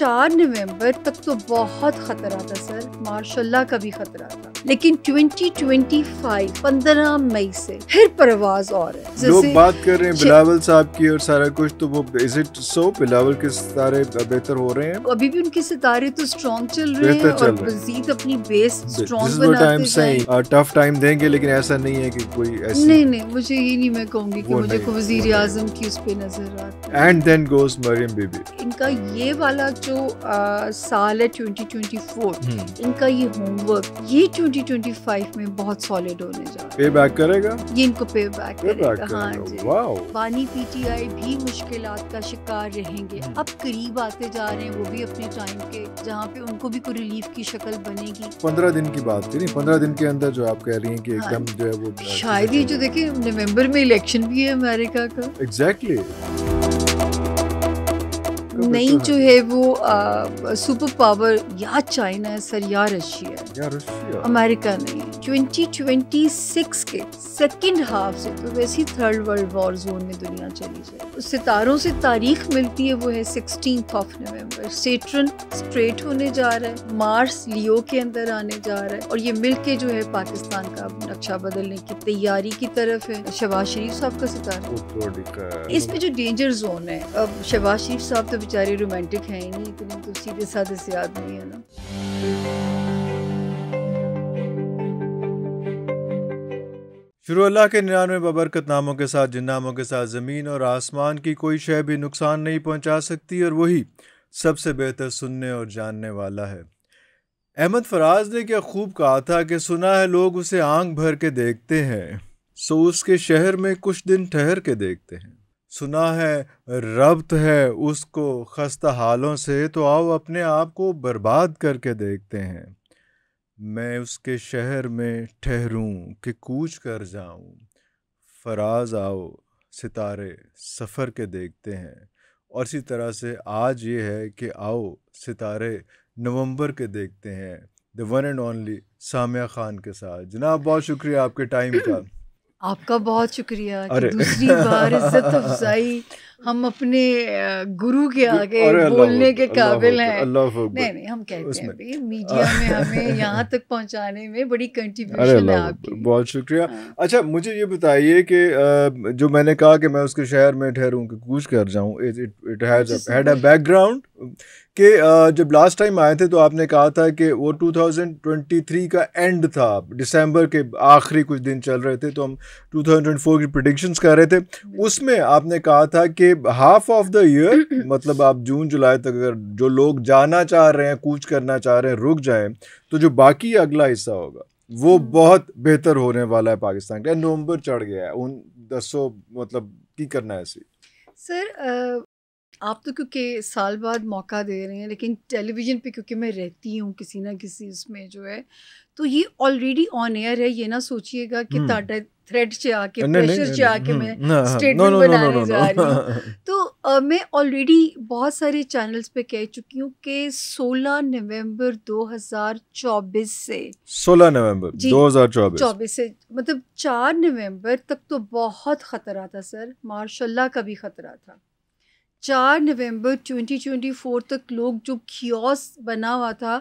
4 नवंबर तक तो बहुत खतरा था सर, माशाल्लाह का भी खतरा था, लेकिन 2025 15 मई से फिर परवाज और है। लोग बात कर रहे हैं बिलावल साहब की और सारा कुछ, तो वो इज इट सो बिलावल के सितारे बेहतर हो रहे हैं? अभी भी उनके सितारे तो स्ट्रॉन्ग चल रहे हैं और मजीद अपनी बेस स्ट्रॉन्ग बनाते जाएं। टफ टाइम देंगे, लेकिन ऐसा नहीं है कि कोई ऐसी नहीं मुझे ये नहीं, मैं कहूंगी कि मुझे को वजीर आजम की उस पे नजर आती है। एंड देन गोस मरियम बीबी। इनका ये वाला जो साल है 2024, इनका ये होमवर्क ये 2025 में बहुत सॉलिड होने जा रहा है। पे बैक करेगा, ये इनको पे बैक करेगा। हाँ जी, वाओ। बानी पीटीआई भी मुश्किलात का शिकार रहेंगे, अब करीब आते जा रहे हैं वो भी अपने टाइम के, जहाँ पे उनको भी कोई रिलीफ की शक्ल बनेगी। 15 दिन की बात थी, 15 दिन के अंदर जो आप कह रही हैं कि एकदम जो है वो शायद ही, जो देखिए नवंबर में इलेक्शन भी है अमेरिका का। एग्जैक्टली। नहीं जो है वो सुपर पावर या चाइना है सर या रशिया है, अमेरिका नहीं। 2026 के सेकंड हाफ से तो वैसे ही थर्ड वर्ल्ड वॉर जोन में दुनिया चली जाए। उस सितारों से तारीख मिलती है, वो है 16 नवंबर। सेट्रन स्ट्रेट होने जा रहा है, मार्स लियो के अंदर आने जा रहा है, और ये मिलके जो है पाकिस्तान का नक्शा बदलने की तैयारी की तरफ है। शहबाज शरीफ साहब का सितारा इसमें जो डेंजर जोन है। अब शहबाज शरीफ साहब तो बेचारे रोमांटिक है ही नहीं, इतने तो सीधे साधे से आदमी है ना। शुरू अल्लाह के 99 बबरकत नामों के साथ, जिन नामों के साथ ज़मीन और आसमान की कोई शय भी नुकसान नहीं पहुंचा सकती, और वही सबसे बेहतर सुनने और जानने वाला है। अहमद फराज ने क्या खूब कहा था कि सुना है लोग उसे आंख भर के देखते हैं, सो उसके शहर में कुछ दिन ठहर के देखते हैं। सुना है रब्त है उसको खस्ता हालों से, तो आओ अपने आप को बर्बाद करके देखते हैं। मैं उसके शहर में ठहरूं कि कूच कर जाऊं, फराज आओ सितारे सफ़र के देखते हैं। और इसी तरह से आज ये है कि आओ सितारे नवंबर के देखते हैं, the one and only Samia Khan के साथ। जनाब बहुत शुक्रिया आपके टाइम का। आपका बहुत शुक्रिया कि दूसरी बार इज्जत अफजाई हम अपने गुरु के आगे बोलने के काबिल हैं। नहीं हम कहते हैं भाई मीडिया में हमें यहाँ तक पहुँचाने में बड़ी कंट्रीब्यूशन है आपकी। बहुत शुक्रिया। अच्छा मुझे ये बताइए कि जो मैंने कहा कि मैं उसके शहर में ठहरूं कि कूच कर जाऊं, इट हैड अ बैकग्राउंड कि जब लास्ट टाइम आए थे तो आपने कहा था कि वो 2023 का एंड था, दिसंबर के आखिरी कुछ दिन चल रहे थे, तो हम 2024 की प्रेडिक्शंस कर रहे थे। उसमें आपने कहा था कि हाफ ऑफ द ईयर मतलब आप जून जुलाई तक अगर जो लोग जाना चाह रहे हैं, कूच करना चाह रहे हैं, रुक जाएं, तो जो बाकी अगला हिस्सा होगा वो बहुत बेहतर होने वाला है पाकिस्तान का। नवंबर चढ़ गया है, उन 10 मतलब की करना है ऐसे। सर आप तो क्योंकि साल बाद मौका दे रहे हैं, लेकिन टेलीविज़न पे क्योंकि मैं रहती हूँ किसी ना किसी उसमें जो है, तो ये ऑलरेडी ऑन एयर है। ये ना सोचिएगा कि थ्रेड से आके प्रेशर से आके मैं स्टेटमेंट बनाने जा रही हूँ। तो मैं ऑलरेडी बहुत सारे चैनल्स पे कह चुकी हूँ कि 16 नवंबर 2024 से 16 नवंबर 2024 से मतलब 4 नवंबर तक तो बहुत ख़तरा था सर, माशाल्लाह का भी ख़तरा था। 4 नवंबर 2024 तक लोग जो खियोस बना हुआ था,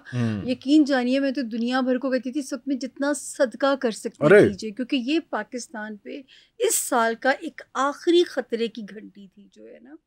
यकीन जानिए मैं तो दुनिया भर को कहती थी सब में जितना सदका कर सकते कीजिए, क्योंकि ये पाकिस्तान पे इस साल का एक आखिरी खतरे की घंटी थी जो है ना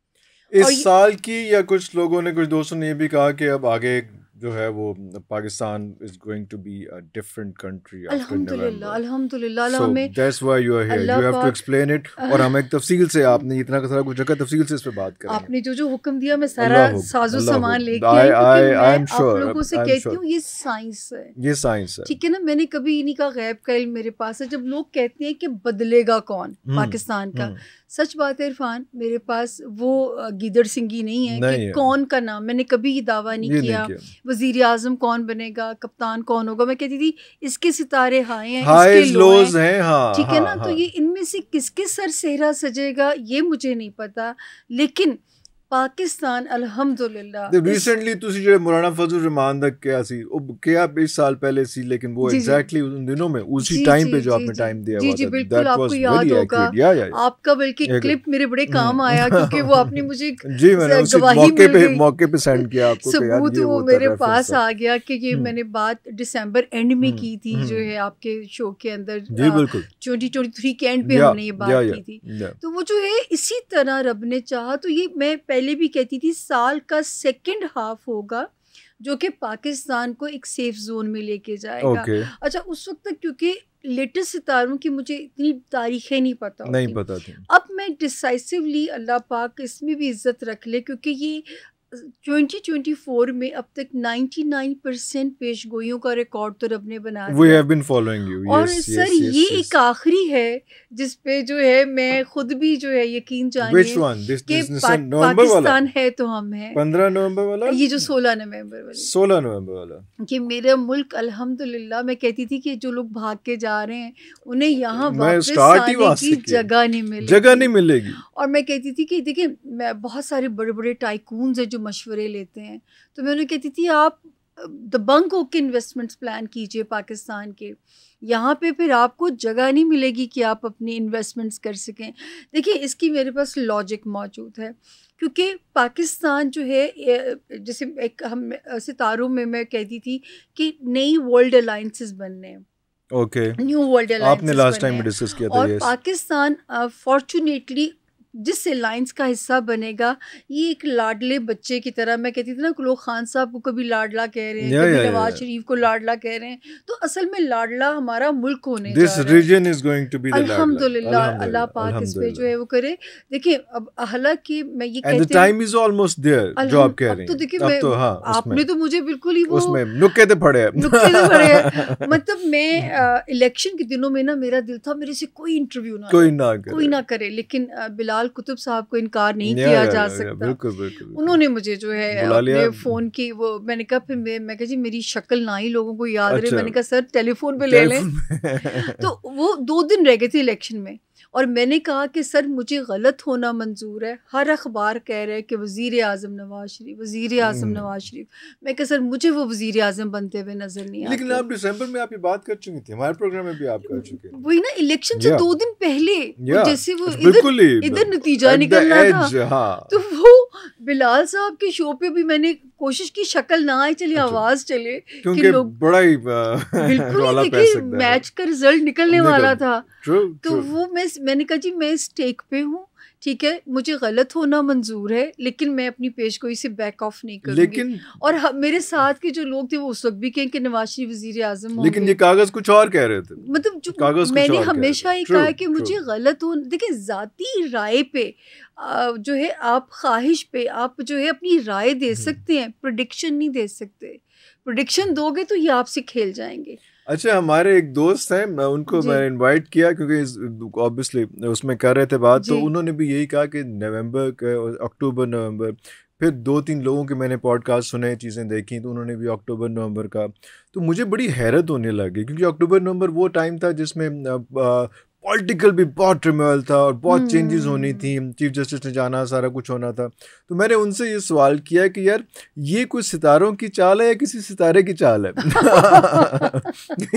इस साल की। या कुछ लोगों ने, कुछ दोस्तों ने ये भी कहा कि अब आगे जो है वो Pakistan is going to be a different country after November. अल्हम्दुलिल्लाह so that's why you are here, you have to explain it. और हम एक तफसील से, आपने इतना सारा कुछ रखा, तफसील से इस पे बात करेंगे। आपने जो हुक्म दिया मैं सारा साजो सामान लेके आई, क्योंकि मैं आप लोगों से कहती हूँ ये साइंस है, ये साइंस है, ठीक है ना। मैंने कभी इन्हीं का गैब का इल्म मेरे पास है। जब लोग कहते हैं कि बदलेगा कौन पाकिस्तान का, सच बात है इरफान, मेरे पास वो गीदड़ सिंगी नहीं है कि कौन का नाम, मैंने कभी दावा नहीं किया वजीर आजम कौन बनेगा, कप्तान कौन होगा। मैं कहती थी इसके सितारे हाई हैं, इसके लोज हैं, ठीक है ना। तो ये इनमें से किसके सर सेहरा सजेगा ये मुझे नहीं पता, लेकिन पाकिस्तान अल्हम्दुलिल्लाह रिसेंटली ਤੁਸੀਂ ਜਿਹੜੇ मौलाना फजल रहमान ਦਾ किया सी ਉਹ किया 20 साल पहले सी लेकिन वो एग्जैक्टली उन दिनों में उसी टाइम पे जो आपने टाइम दिया हुआ था बिल्कुल आपको याद होगा आपका बल्कि क्लिप मेरे बड़े काम आया क्योंकि वो आपने मुझे जी मैंने उसी मौके पे सेंड किया आपको सबूत वो मेरे पास आ गया कि ये मैंने बात दिसंबर एंड में की थी जो है आपके शो के अंदर 2023 के एंड पे हमने ये बात की थी। तो वो जो है इसी तरह रब ने चाहा तो ये मैं पहले भी कहती थी साल का सेकंड हाफ होगा जो कि पाकिस्तान को एक सेफ जोन में लेके जाएगा। अच्छा उस वक्त तक क्योंकि लेटेस्ट सितारों की मुझे इतनी तारीखें नहीं पता थी। अब मैं डिसाइसिवली अल्लाह पाक इसमें भी इज्जत रख ले क्योंकि ये 2024 में अब तक 99% पेशगोइयों का रिकॉर्ड तो रब ने बना दिया। We have been following you. और सर ये एक आखिरी है जिस पे जो है मैं खुद भी जो है यकीन जानिए कि पाकिस्तान है तो हम हैं। 15 नवंबर वाला ये जो 16 नवंबर वाला कि मेरा मुल्क अल्हम्दुलिल्लाह मैं कहती थी कि जो लोग भाग के जा रहे हैं उन्हें यहाँ वापस आने की जगह नहीं मिलेगी। और मैं कहती थी कि देखिए मैं बहुत सारे बड़े बड़े टाइकून्स हैं जो मशवरे लेते हैं तो मैं उन्हें कहती थी आप दबंग होकर इन्वेस्टमेंट्स प्लान कीजिए पाकिस्तान के, यहाँ पे फिर आपको जगह नहीं मिलेगी कि आप अपनी इन्वेस्टमेंट्स कर सकें। देखिए इसकी मेरे पास लॉजिक मौजूद है क्योंकि पाकिस्तान जो है जैसे एक हम सितारों में मैं कहती थी कि नई वर्ल्ड अलायंसेस बनने हैं। न्यू वर्ल्ड अलायंस आपने लास्ट टाइम डिस्कस किया था। और पाकिस्तान फॉर्चुनेटली जिस अलायंस का हिस्सा बनेगा ये एक लाडले बच्चे की तरह, मैं कहती थी ना लोग खान साहब को कभी लाडला कह रहे हैं कभी नवाज शरीफ को लाडला कह रहे हैं, तो असल में लाडला हमारा मुल्क होने जा रहा है। अल्हम्दुलिल्लाह अल्लाह पाक इस पे जो है वो करे। देखिए अब हालांकि मैं ये कहती हूँ जो आप कह रहे हैं तो देखिए आपने तो मुझे बिल्कुल ही वो नुक्के तो पड़े मतलब मैं इलेक्शन के दिनों में ना मेरा दिल था मेरे से कोई इंटरव्यू ना करे, लेकिन बिलाल कुतुब साहब को इनकार नहीं किया जा सकता। बिल्कुल। उन्होंने मुझे जो है अपने फोन की वो मैंने कहा फिर मैं कहा जी मेरी शक्ल ना ही लोगों को याद रहे, मैंने कहा सर टेलीफोन पे ले लें तो वो 2 दिन रह गए थे इलेक्शन में और मैंने कहा कि सर मुझे गलत होना मंजूर है, हर अखबार कह रहे हैं कि वज़ीर आज़म नवाज शरीफ, मैं कहा सर मुझे वो वज़ीर आज़म बनते हुए नजर नहीं आते। लेकिन आप दिसंबर में आप ये बात कर चुकी थी, हमारे प्रोग्राम में भी आप कर चुके हैं। वही ना इलेक्शन से 2 दिन पहले जैसे वो इधर नतीजा निकलना था तो वो बिलाल साहब के शो पे भी मैंने कोशिश की शक्ल ना आए चली आवाज चले क्योंकि लोग बड़ा ही बिल्कुल देखिए मैच का रिजल्ट निकलने वाला था तो वो मैंने कहा जी मैं स्टेक पे हूँ, ठीक है मुझे गलत होना मंजूर है लेकिन मैं अपनी पेशगोई से बैक ऑफ नहीं करूँगी। और मेरे साथ के जो लोग थे वो उस वक्त भी कहें कि नवाज शरीफ वज़ीर आज़म होंगे, लेकिन ये कागज कुछ और कह रहे थे। मतलब जो मैंने हमेशा ये कहा है कि मुझे गलत हो, देखिए ज़ाती राय पे जो है आप ख्वाहिश पे आप जो है अपनी राय दे सकते हैं, प्रेडिक्शन नहीं दे सकते। प्रेडिक्शन दोगे तो ये आपसे खेल जाएंगे। अच्छा हमारे एक दोस्त हैं, उनको मैंने इनवाइट किया क्योंकि ऑब्वियसली उसमें कर रहे थे बात, तो उन्होंने भी यही कहा कि अक्टूबर नवंबर, फिर 2-3 लोगों के मैंने पॉडकास्ट सुने, चीज़ें देखी, तो उन्होंने भी अक्टूबर नवंबर का, तो मुझे बड़ी हैरत होने लगी क्योंकि अक्टूबर नवंबर वो टाइम था जिसमें पॉलिटिकल भी बहुत ट्रिमल था और बहुत चेंजेस होनी थी, चीफ जस्टिस ने जाना, सारा कुछ होना था। तो मैंने उनसे ये सवाल किया कि यार ये कुछ सितारों की चाल है या किसी सितारे की चाल है?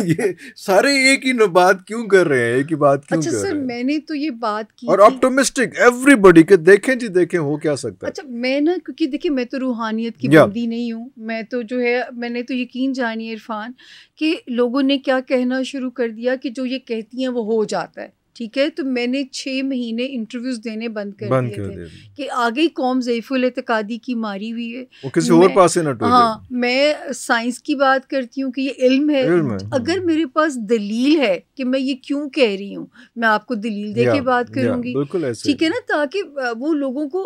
ये सारे एक ही बात क्यों कर रहे हैं, एक ही बात क्यों कर रहे हैं? सर मैंने तो ये बात की और ऑप्टिमिस्टिक एवरीबॉडी के देखें जी देखें हो क्या सकता है। अच्छा मैं ना क्योंकि देखिए मैं तो रूहानियत की बंदी नहीं हूँ, मैं तो जो है मैंने तो यकीन जानिए इरफान कि लोगों ने क्या कहना शुरू कर दिया कि जो ये कहती हैं वो हो जाता है, ठीक है। तो मैंने 6 महीने इंटरव्यूज देने बंद कर दिए थे कि आगे कौम ज़ईफ़ुल एतकादी की मारी हुई है, वो किसी और पास से ना टूटे। हाँ मैं साइंस की बात करती हूँ कि ये इल्म है, अगर मेरे पास दलील है कि मैं ये क्यों कह रही हूँ मैं आपको दलील दे के बात करूँगी, ठीक है ना, ताकि वो लोगों को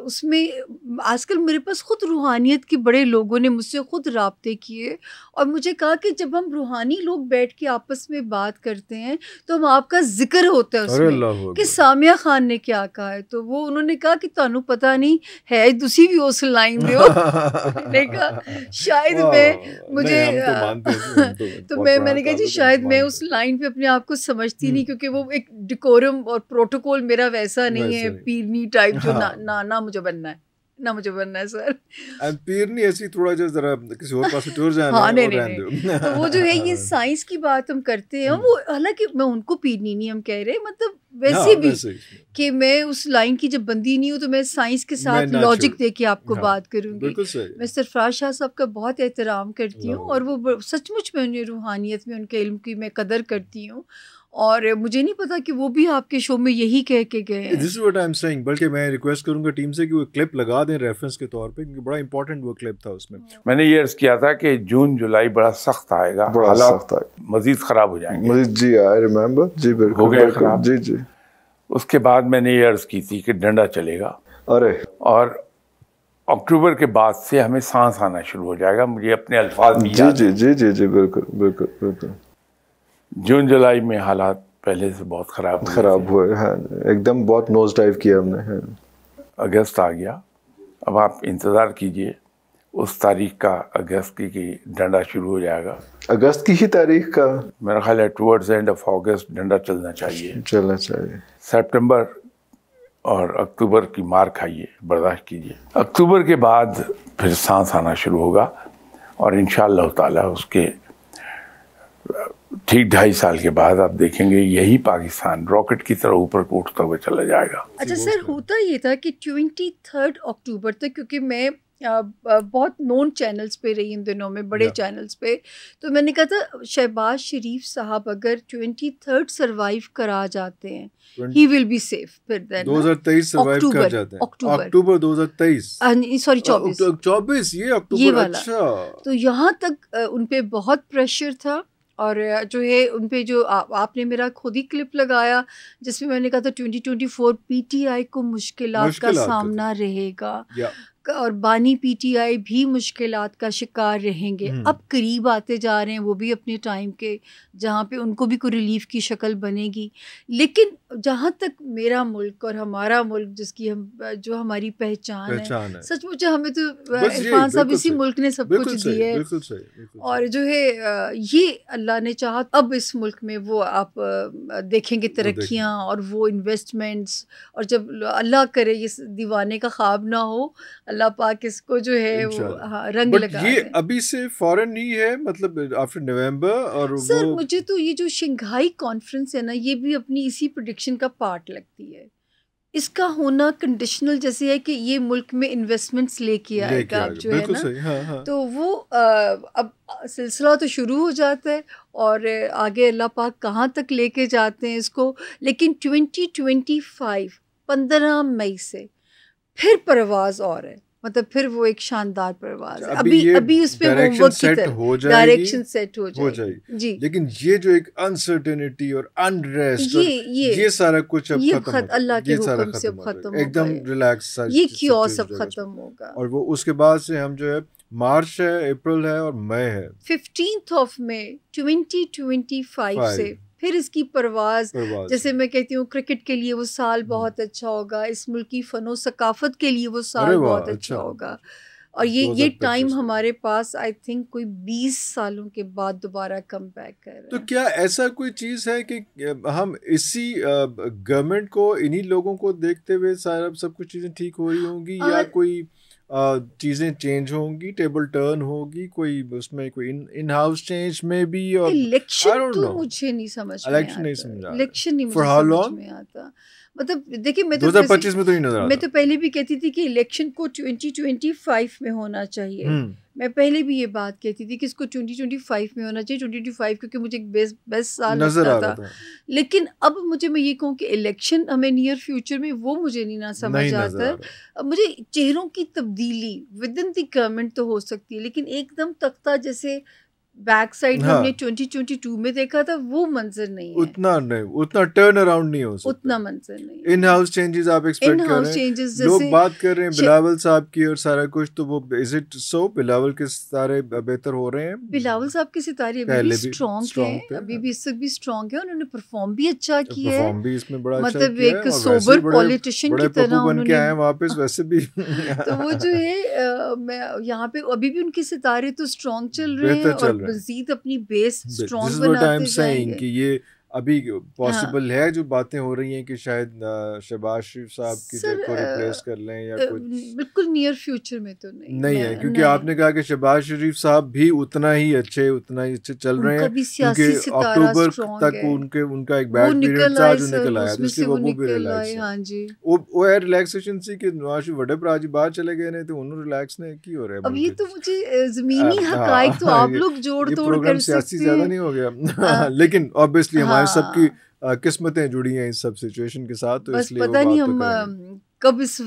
उसमें आजकल मेरे पास खुद रूहानियत के बड़े लोगों ने मुझसे खुद राब्ते किए और मुझे कहा कि जब हम रूहानी लोग बैठ के आपस में बात करते हैं तो हम आपका जिक्र होता है उसमें कि सामिया खान ने क्या कहा है, तो वो उन्होंने कहा कि तानू पता नहीं है दूसरी भी उस लाइन दो मैंने कहा शायद मैं मुझे तो मैंने कहा जी शायद मैं उस लाइन पे अपने आप को समझती नहीं क्योंकि वो एक डिकोरम और प्रोटोकॉल मेरा वैसा नहीं है, पीरनी टाइप जो ना मुझे बनना है। ना मुझे बनना है सर। पीर नहीं ऐसी थोड़ा जो जरा किसी और पास टूर जाना हाँ, है नहीं, और नहीं, रहने नहीं। दो। तो वो जो है ये साइंस की बात हम करते हैं, वो हालांकि मैं उनको पीरनी नहीं हम कह रहे, मतलब वैसे भी कि मैं उस लाइन की जब बंदी नहीं हूँ तो मैं साइंस के साथ लॉजिक दे के आपको बात करूँगी। मैं सरफराज शाह साहब का बहुत एहतराम करती हूँ और वो सचमुच में उन्हें रूहानियत में उनके इल्म की मैं कदर करती हूँ, और मुझे नहीं पता कि वो भी आपके शो में यही कह के गए हैं। This is what I am saying. बल्कि मैं रिक्वेस्ट करूंगा टीम से कि वो क्लिप लगा दें रेफरेंस के तौर पे, क्योंकि बड़ा इंपॉर्टेंट वो क्लिप था उसमें। मैंने ये अर्ज किया था कि जून जुलाई बड़ा सख्त आएगा, बड़ा सख्त आएगा, मजीद खराब हो जाएंगे। मजीद, जी आई रिमेंबर, जी बिल्कुल हो गया खराब। जी जी। उसके बाद मैंने ये अर्ज की थी कि डंडा चलेगा, अरे और अक्टूबर के बाद से हमें सांस आना शुरू हो जाएगा। मुझे अपने अल्फाज भी जी जी जी जी जी बिल्कुल बिल्कुल बिल्कुल। जून जुलाई में हालात पहले से बहुत खराब हुए हैं, एकदम बहुत नोज डाइव किया हमने। अगस्त आ गया, अब आप इंतज़ार कीजिए उस तारीख का, अगस्त की डंडा शुरू हो जाएगा। अगस्त की ही तारीख का मेरा ख्याल है टुवर्ड्स एंड ऑफ अगस्त डंडा चलना चाहिए। सितंबर और अक्टूबर की मार खाइए, बर्दाश्त कीजिए। अक्टूबर के बाद फिर सांस आना शुरू होगा और इंशाअल्लाह ताला उसके ठीक 2.5 साल के बाद आप देखेंगे यही पाकिस्तान रॉकेट की तरह ऊपर उठता हुआ चला जाएगा। अच्छा सर, होता ये था कि 23 अक्टूबर तक, क्योंकि मैं बहुत नोन चैनल्स पे रही इन दिनों में, बड़े चैनल्स पे, तो मैंने कहा था शहबाज शरीफ साहब अगर 23 सरवाइव करा जाते हैं ही विल बी सेफ। फिर 2023 सरवाइव कर जाते हैं, अक्टूबर 2023, सॉरी 24 ये अक्टूबर। अच्छा, तो यहाँ तक उन पे बहुत प्रेशर था, और जो है उन पे जो आपने मेरा खुद ही क्लिप लगाया जिसमें मैंने कहा था 2024 पीटीआई को मुश्किलात का सामना रहेगा, और बानी पीटीआई भी मुश्किलात का शिकार रहेंगे। अब करीब आते जा रहे हैं वो भी अपने टाइम के, जहाँ पे उनको भी कोई रिलीफ की शक्ल बनेगी। लेकिन जहाँ तक मेरा मुल्क और हमारा मुल्क जिसकी हम जो हमारी पहचान है, सचमुच हमें तो इरफान साहब इसी मुल्क ने सब कुछ दिया है, और जो है ये अल्लाह ने चाहा अब इस मुल्क में वो आप देखेंगे तरक्कियाँ और वो इन्वेस्टमेंट्स, और जब अल्लाह करे ये दीवाने का ख्वाब ना हो, अल्लाह पाक इसको जो है वो रंग लगा ये अभी से फौरन नहीं है, मतलब आफ्टर नवंबर। और सर मुझे तो ये जो शंघाई कॉन्फ्रेंस है ना, ये भी अपनी इसी प्रेडिक्शन का पार्ट लगती है। इसका होना कंडीशनल जैसे है कि ये मुल्क में इन्वेस्टमेंट्स लेके आएगा, अब जो है ना, हाँ। तो वो अब सिलसिला तो शुरू हो जाता है, और आगे अल्लाह पाक कहाँ तक लेके जाते हैं इसको। लेकिन 2025 15 मई से फिर परवाज और है, मतलब फिर वो एक शानदार परवाज है। अभी उस पे होमवर्क की तरह डायरेक्शन सेट हो जाएगी जी। लेकिन ये जो एक अनसर्टेनिटी और अनरेस्ट, ये सारा कुछ अब खत्म, अल्लाह के हुक्म से अब खत्म, एकदम रिलैक्स, ये क्योस अब खत्म होगा। और वो उसके बाद से हम जो है मार्च है, अप्रैल है और मई है, 15 मई 2025 से फिर इसकी परवाज। जैसे मैं कहती हूँ क्रिकेट के लिए वो साल बहुत अच्छा होगा, इस मुल्क की फनो सकाफत के लिए वो साल बहुत अच्छा होगा, और ये टाइम हमारे पास आई थिंक कोई 20 सालों के बाद दोबारा कम बैक कर रहे हैं। तो क्या ऐसा कोई चीज़ है कि हम इसी गवर्नमेंट को, इन्हीं लोगों को देखते हुए सारा सब कुछ चीज़ें ठीक हो रही होंगी, या कोई चीज़ें चेंज होंगी, टेबल टर्न होगी, कोई उसमें कोई इन हाउस चेंज में भी? और इलेक्शन तो मुझे नहीं समझ में आता, इलेक्शन नहीं मुझे समझ में आता। मतलब देखिए, मैं तो 2025 में तो नहीं नजर आता। मैं तो पहले भी कहती थी कि इलेक्शन को 2025 में होना चाहिए। मैं पहले भी ये बात कहती थी कि इसको 2025 में होना चाहिए, 2025 क्योंकि मुझे एक बेस्ट साल लगता था। लेकिन अब मैं ये कहूँ कि इलेक्शन हमें नियर फ्यूचर में वो मुझे नहीं ना समझ आता। मुझे चेहरों की तब्दीली विद इन द गवर्नमेंट तो हो सकती है, लेकिन एकदम तख्ता जैसे बैक साइड हमने 2022 में देखा था, वो मंजर नहीं है, उतना टर्न अराउंड नहीं हो सकता, उतना मंजर नहीं। इन हाउस चेंजेस आप एक्सपेक्ट कर रहे हैं? लोग बात कर रहे हैं बिलावल साहब की और सारा कुछ, तो वो इज इट सो बिलावल के सितारे बेहतर हो रहे हैं? बिलावल साहब के सितारे अभी भी स्ट्रॉन्ग हैं, अभी भी इस वक्त भी स्ट्रॉन्ग है, उन्होंने परफॉर्म भी अच्छा किया है, परफॉर्म भी इसमें बड़ा अच्छा मतलब एक सोबर पॉलिटिशियन की तरह उन्होंने आए वापस वैसे भी। तो वो जो है मैं यहाँ पे अभी भी उनके सितारे तो स्ट्रॉन्ग चल रहे हैं और मजीद अपनी बेस स्ट्रॉन्ग बनाते जाएंगे। कि ये अभी पॉसिबल है जो बातें हो रही हैं कि शायद शहबाज शरीफ साहब की जगह को रिप्लेस कर लें या कुछ? बिल्कुल नियर फ्यूचर में तो नहीं है, क्योंकि आपने कहा कि शहबाज शरीफ साहब भी उतना ही अच्छे चल रहे हैं, क्योंकि अक्टूबर तक उनका एक बैड पीरियड था जो निकल आया, इसलिए वो भी रिलैक्स है। हाँ जी, वो है रिलैक्सेशन सी कि नवाज शरीफ बड़े भरा जी बाहर चले गए ने तो उन्होंने रिलैक्स ने की हो रहा है। अब ये तो मुझे जमीनी हकायक तो आप लोग जोड़ तोड़ कर सियासी ज्यादा नहीं हो गया लेकिन ऑब्वियसली हमारी सबकी किस्मतें जुड़ी हैं इस सब सिचुएशन के साथ, तो इसलिए पता नहीं हम कब इस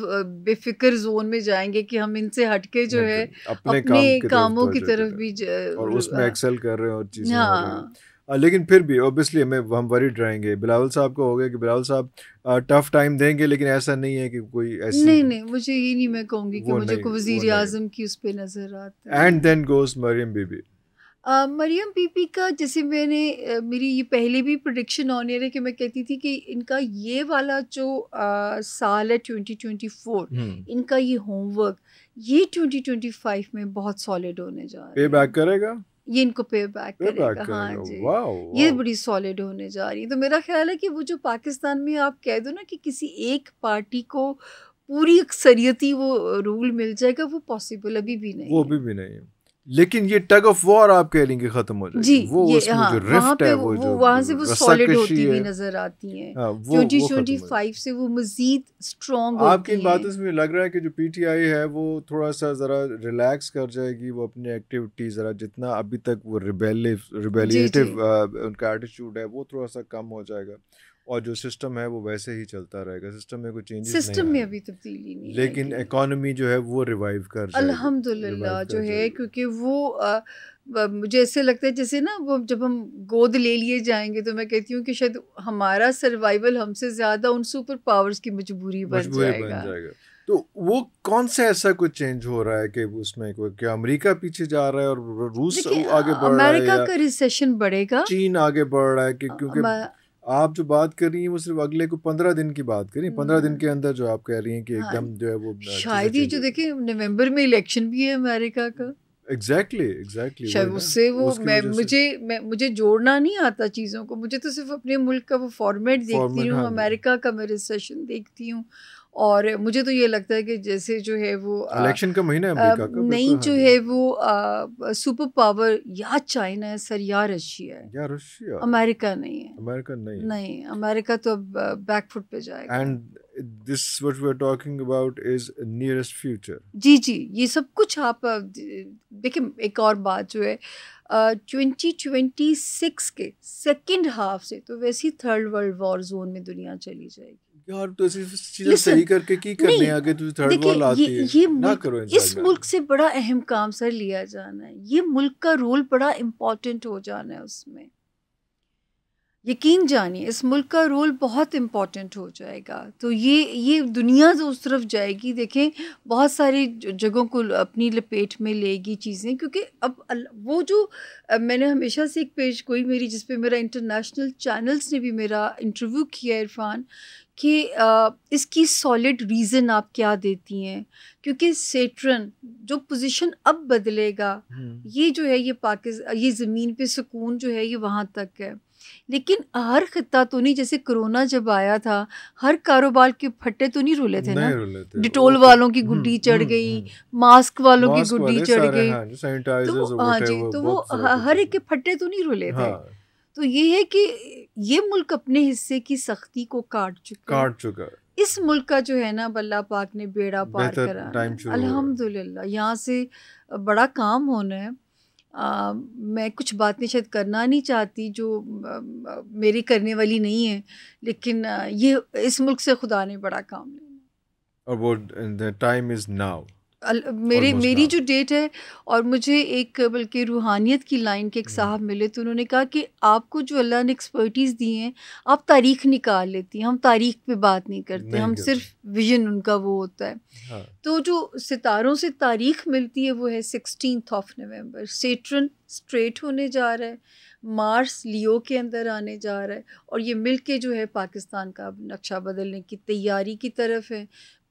बेफिक्र जोन में जाएंगे कि हम इनसे हटके जो है अपने कामों की तरफ भी और उसमें एक्सेल कर रहे हैं और चीजें हो रही हैं। लेकिन फिर भी ऑब्वियसली हम वरीड रहेंगे। बिलावल साहब को हो गया कि बिलावल साहब टफ टाइम देंगे, लेकिन ऐसा नहीं है कि कोई ऐसी नहीं मुझे ये नहीं, मैं कहूँगी कि मुझे को वजीर आजम की उस पे नजर आता है। एंड देन गोस मरियम बीबी। मरियम बीबी का जैसे मैंने मेरी ये पहले भी प्रेडिक्शन ऑन एयर है कि मैं कहती थी कि इनका ये वाला जो साल है 2024, इनका ये होमवर्क ये 2025 में बहुत सॉलिड होने जा रहा है। पे बैक करेगा, ये इनको पे बैक करेगा। हाँ जी, ये बड़ी सॉलिड होने जा रही है। तो मेरा ख्याल है कि वो जो पाकिस्तान में आप कह दो ना कि किसी एक पार्टी को पूरी अक्सरियती वो रूल मिल जाएगा, वो पॉसिबल अभी भी नहीं, वो भी नहीं है। लेकिन ये टग ऑफ वॉर आप कह रही हैं कि खत्म हो जाएगी जी, वो ये उसमें जो रिफ्ट है वो जो वहाँ से वो सॉलिड होती हुई नजर आती है। 2025 से वो मजीद स्ट्रॉन्ग होती है। आपकी इन बातों से लग रहा है कि जो पीटीआई है वो थोड़ा सा जरा रिलैक्स कर जाएगी, वो अपनी एक्टिविटी जरा जितना अभी तक वो रिबेलिएटिव उनका एटीट्यूड है वो थोड़ा सा कम हो जाएगा, और जो सिस्टम है वो वैसे ही चलता रहेगा। सिस्टम में कोई चेंजेस नहीं, सिस्टम में अभी तब्दीली नहीं, लेकिन इकोनॉमी जो है वो रिवाइव कर जाएगी अल्हम्दुलिल्लाह जो है, क्योंकि वो मुझे ऐसे लगता है जैसे ना वो जब हम गोद ले लिए जाएंगे तो मैं कहती हूँ कि शायद हमारा सर्वाइवल हमसे ज़्यादा उन सुपर पावर्स की मजबूरी बन जाएगा। तो वो कौन सा ऐसा कुछ चेंज हो रहा है कि उसमें कोई क्या अमेरिका पीछे जा रहा है और रूस आगे बढ़ रहा है, अमेरिका का रिसेशन बढ़ेगा, चीन आगे बढ़ रहा है, क्योंकि आप जो बात कर रही हैं वो सिर्फ अगले को 15 दिन की बात कर रही हैं। 15 दिन के अंदर जो आप कह रही हैं कि एकदम जो है वो शायद ही जो देखिए नवंबर में इलेक्शन भी है अमेरिका का। एग्जैक्टली शायद उससे वो मुझे जोड़ना नहीं आता चीज़ों को, मुझे तो सिर्फ अपने मुल्क का वो फॉर्मेट देखती हूँ, अमेरिका का मैं रिसेशन देखती हूँ, और मुझे तो ये लगता है कि जैसे जो है वो इलेक्शन का महीना है अमेरिका का, नहीं जो है वो सुपर पावर या चाइना है सर या रशिया है, अमेरिका नहीं है, नहीं अमेरिका तो अब बैकफुट पे जाएगा। And this what we are talking about is nearest future. जी ये सब कुछ आप देखिए। एक और बात जो है 2026 के सेकेंड हाफ से तो वैसे ही थर्ड वर्ल्ड वॉर जोन में दुनिया चली जाएगी यार। तो चीजें सही करके की करने आगे तो थर्ड वॉर आती है, ये ना करो। इस मुल्क से बड़ा अहम काम सर लिया जाना है, ये मुल्क का रोल बड़ा इम्पोर्टेंट हो जाना है, उसमें यकीन जानिए इस मुल्क का रोल बहुत इम्पोर्टेंट हो जाएगा। तो ये दुनिया तो उस तरफ जाएगी, देखें बहुत सारी जगहों को अपनी लपेट में लेगी चीज़ें, क्योंकि अब वो जो मैंने हमेशा से एक पेज कोई मेरी जिस पे मेरा इंटरनेशनल चैनल्स ने भी मेरा इंटरव्यू किया इरफान कि इसकी सॉलिड रीज़न आप क्या देती हैं, क्योंकि सेट्रन जो पोजीशन अब बदलेगा, ये जो है ये पाकिस्तान ये ज़मीन पे सुकून जो है ये वहाँ तक है, लेकिन हर खित्ता तो नहीं। जैसे कोरोना जब आया था हर कारोबार के फट्टे तो नहीं रुले थे ना, डिटोल वालों की गुड्डी चढ़ गई, मास्क वालों की गुड्डी चढ़ गई, हाँ जी, तो वो हर एक के फट्टे तो नहीं रुले थे। तो ये है कि ये मुल्क अपने हिस्से की सख्ती को काट चुका। इस मुल्क का जो है ना अल्लाह पाक ने बेड़ा पार करा, अल्हम्दुलिल्लाह। यहाँ से बड़ा काम होना है। मैं कुछ बातें शायद करना नहीं चाहती जो मेरी करने वाली नहीं है, लेकिन ये इस मुल्क से खुदा ने बड़ा काम लेना, और वो द टाइम इज़ नाउ। मेरी जो डेट है, और मुझे एक बल्कि रूहानियत की लाइन के एक साहब मिले तो उन्होंने कहा कि आपको जो अल्लाह ने एक्सपर्टीज़ दी है आप तारीख़ निकाल लेती हैं, हम तारीख़ पे बात नहीं करते, हम सिर्फ विजन उनका वो होता है। हाँ। तो जो सितारों से तारीख़ मिलती है वो है 16 नवंबर। सेट्रन स्ट्रेट होने जा रहा है, मार्स लियो के अंदर आने जा रहा है, और ये मिल के जो है पाकिस्तान का नक्शा बदलने की तैयारी की तरफ है।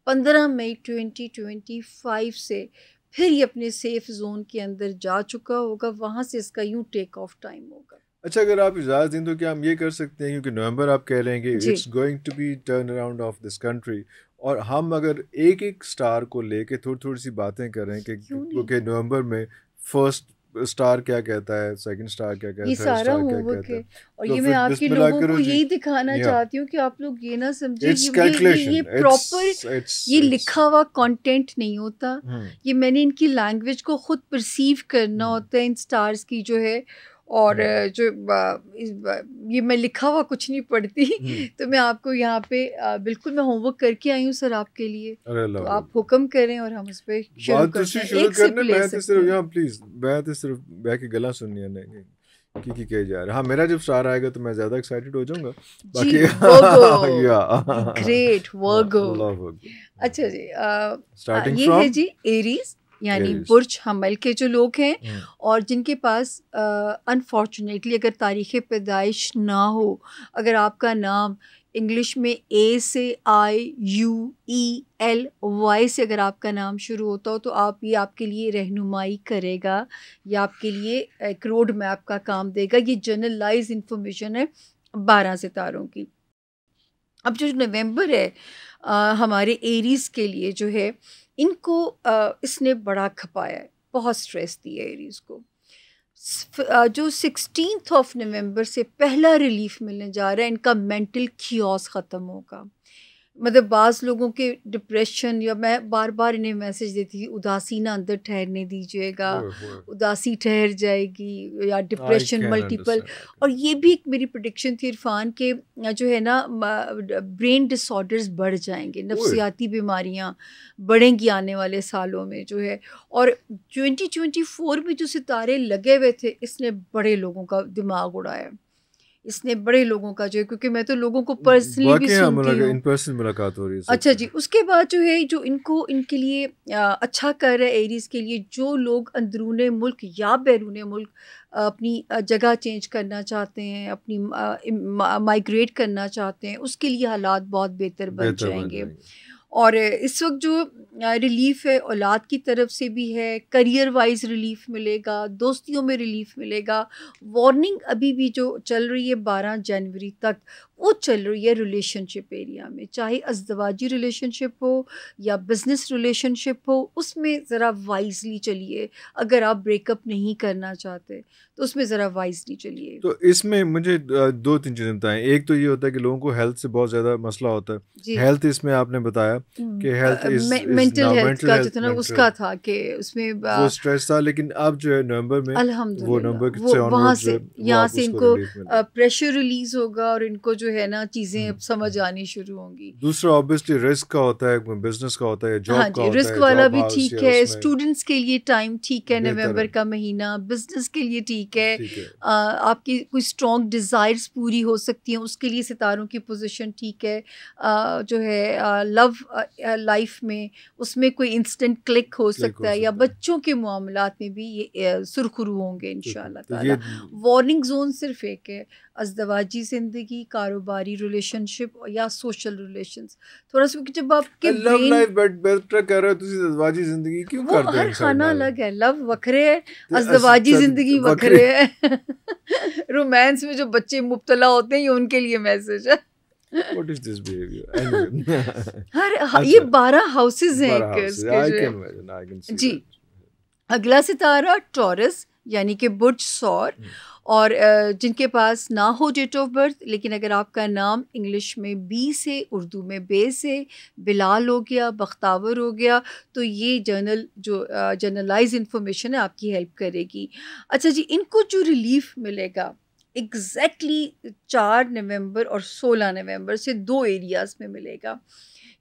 15 मई 2025 से फिर ये अपने सेफ जोन के अंदर जा चुका होगा, वहाँ से इसका यूँ टेक ऑफ टाइम होगा। अच्छा, अगर आप इजाज़त दें तो क्या हम ये कर सकते हैं, क्योंकि नवंबर आप कह रहे हैं कि it's going to be turn around of this country, और हम अगर एक एक स्टार को लेके थोड़ी थोड़ी सी बातें कर रहे हैं कि क्योंकि नवंबर में फर्स्ट स्टार क्या कहता है, सेकंड स्टार क्या कहता है, ये सारा होमवर्क है, और तो ये मैं आपके लोगों को यही दिखाना चाहती हूँ कि आप लोग ये ना समझे ये प्रॉपर ये लिखा हुआ कंटेंट नहीं होता, ये मैंने इनकी लैंग्वेज को खुद परसीव करना होता है इन स्टार्स की जो है, और जो ये मैं लिखा हुआ कुछ नहीं पढ़ती तो मैं आपको यहाँ पे बिल्कुल मैं होमवर्क करके आई हूँ सर आपके लिए, तो आप हुक्म करें और हम उस पे शुरू करते हैं। एक से मैं तो सिर्फ यहाँ प्लीज मैं तो सिर्फ बैठ के गला सुननी है नहीं की कह जा रहा। हाँ, मेरा जब स्टार आएगा तो मैं ज्यादा एक्साइटेड हो जाऊंगा। बाकी ग्रेट वर्गो। अच्छा जी, स्टार्टिंग ये है जी एरीज, यानी बुर्ज हमल के जो लोग हैं और जिनके पास अनफॉर्चुनेटली अगर तारीख़ पैदाइश ना हो, अगर आपका नाम इंग्लिश में A से IUELY से अगर आपका नाम शुरू होता हो तो ये आपके लिए रहनुमाई करेगा, या आपके लिए एक रोड मैप का काम देगा। ये जनरलाइज इंफॉर्मेशन है 12 सितारों की। अब जो नवंबर है हमारे एरीज़ के लिए जो है, इनको इसने बड़ा खपाया है, बहुत स्ट्रेस दिया है एरीज़ को। जो 16 नवंबर से पहला रिलीफ मिलने जा रहा है, इनका मेंटल खियोस ख़त्म होगा। मतलब बाज़ लोगों के डिप्रेशन, या मैं बार बार इन्हें मैसेज देती थी उदासी ना अंदर ठहरने दीजिएगा, उदासी ठहर जाएगी, या डिप्रेशन मल्टीपल। और ये भी एक मेरी प्रेडिक्शन थी इरफान के जो है ना, ब्रेन डिसऑर्डर्स बढ़ जाएंगे, नफ्सियाती बीमारियां बढ़ेंगी आने वाले सालों में जो है। और 2024 में जो सितारे लगे हुए थे, इसने बड़े लोगों का दिमाग उड़ाया, इसने बड़े लोगों का जो है, क्योंकि मैं तो लोगों को पर्सनली भी सुनती हूँ, इन पर्सन मुलाकात हो रही है। अच्छा जी, उसके बाद जो है जो इनके लिए अच्छा कर रहा है एरीज़ के लिए, जो लोग अंदरूने मुल्क या बैरूने मुल्क अपनी जगह चेंज करना चाहते हैं, अपनी माइग्रेट करना चाहते हैं, उसके लिए हालात बहुत बेहतर बन जाएंगे। और इस वक्त जो रिलीफ़ है औलाद की तरफ से भी है, करियर वाइज रिलीफ़ मिलेगा, दोस्तियों में रिलीफ़ मिलेगा। वार्निंग अभी भी जो चल रही है 12 जनवरी तक, वो चल रही है रिलेशनशिप एरिया में, चाहे अज़दवाजी रिलेशनशिप हो या बिज़नेस रिलेशनशिप हो, उसमें ज़रा वाइजली चलिए। अगर आप ब्रेकअप नहीं करना चाहते तो उसमें ज़रा वाइजली चलिए। तो इसमें मुझे 2-3 चीज़ें बताएं। एक तो ये होता है कि लोगों को हेल्थ से बहुत ज़्यादा मसला होता है, हेल्थ इसमें आपने बताया कि हेल्थ मेंटल हेल्थ का जो था ना, उसका था कि उसमें वो स्ट्रेस था, लेकिन अब जो है नवंबर में अल्हम्दुलिल्लाह वहाँ से यहाँ से इनको प्रेशर रिलीज होगा और इनको जो है ना चीज़ें अब समझ आनी शुरू होंगी। दूसरा ऑब्वियसली रिस्क का होता है, बिजनेस का होता है, जॉब का होता है, रिस्क वाला भी ठीक है, स्टूडेंट्स के लिए टाइम ठीक है, नवंबर का महीना, बिजनेस के लिए ठीक है, आपकी कोई स्ट्रॉन्ग डिज़ायर्स पूरी हो सकती हैं, उसके लिए सितारों की पोजीशन ठीक है। जो है लव लाइफ में उसमें कोई इंस्टेंट क्लिक हो सकता है, या बच्चों के मामलात में भी ये सुरखरू होंगे इंशाल्लाह ताला। वार्निंग जोन सिर्फ एक है, अज़दवाजी ज़िंदगी, कारोबारी रिलेशनशिप या सोशल रिलेशंस। थोड़ा सा जब आपके लव लाइफ बेटर कर रहे हो तुसी अज़दवाजी ज़िंदगी क्यों करते हैं? हर खाना अलग है, लव वखरे है, अज़दवाजी ज़िंदगी वखरे है। रोमांस में जो बच्चे मुब्तला होते हैं, ये उनके लिए मैसेज है। What is this behavior? Anyway. ये 12 हाउसेस हैं जी। अगला सितारा टॉरस यानी कि बुर्ज सौर, और जिनके पास ना हो डेट ऑफ बर्थ, लेकिन अगर आपका नाम इंग्लिश में बी से, उर्दू में बे से, बिलाल हो गया, बख्तावर हो गया, तो ये जनरलाइज इंफॉर्मेशन है, आपकी हेल्प करेगी। अच्छा जी, इनको जो रिलीफ मिलेगा एग्जैक्टली 4 नवंबर और 16 नवंबर से 2 एरियाज़ में मिलेगा।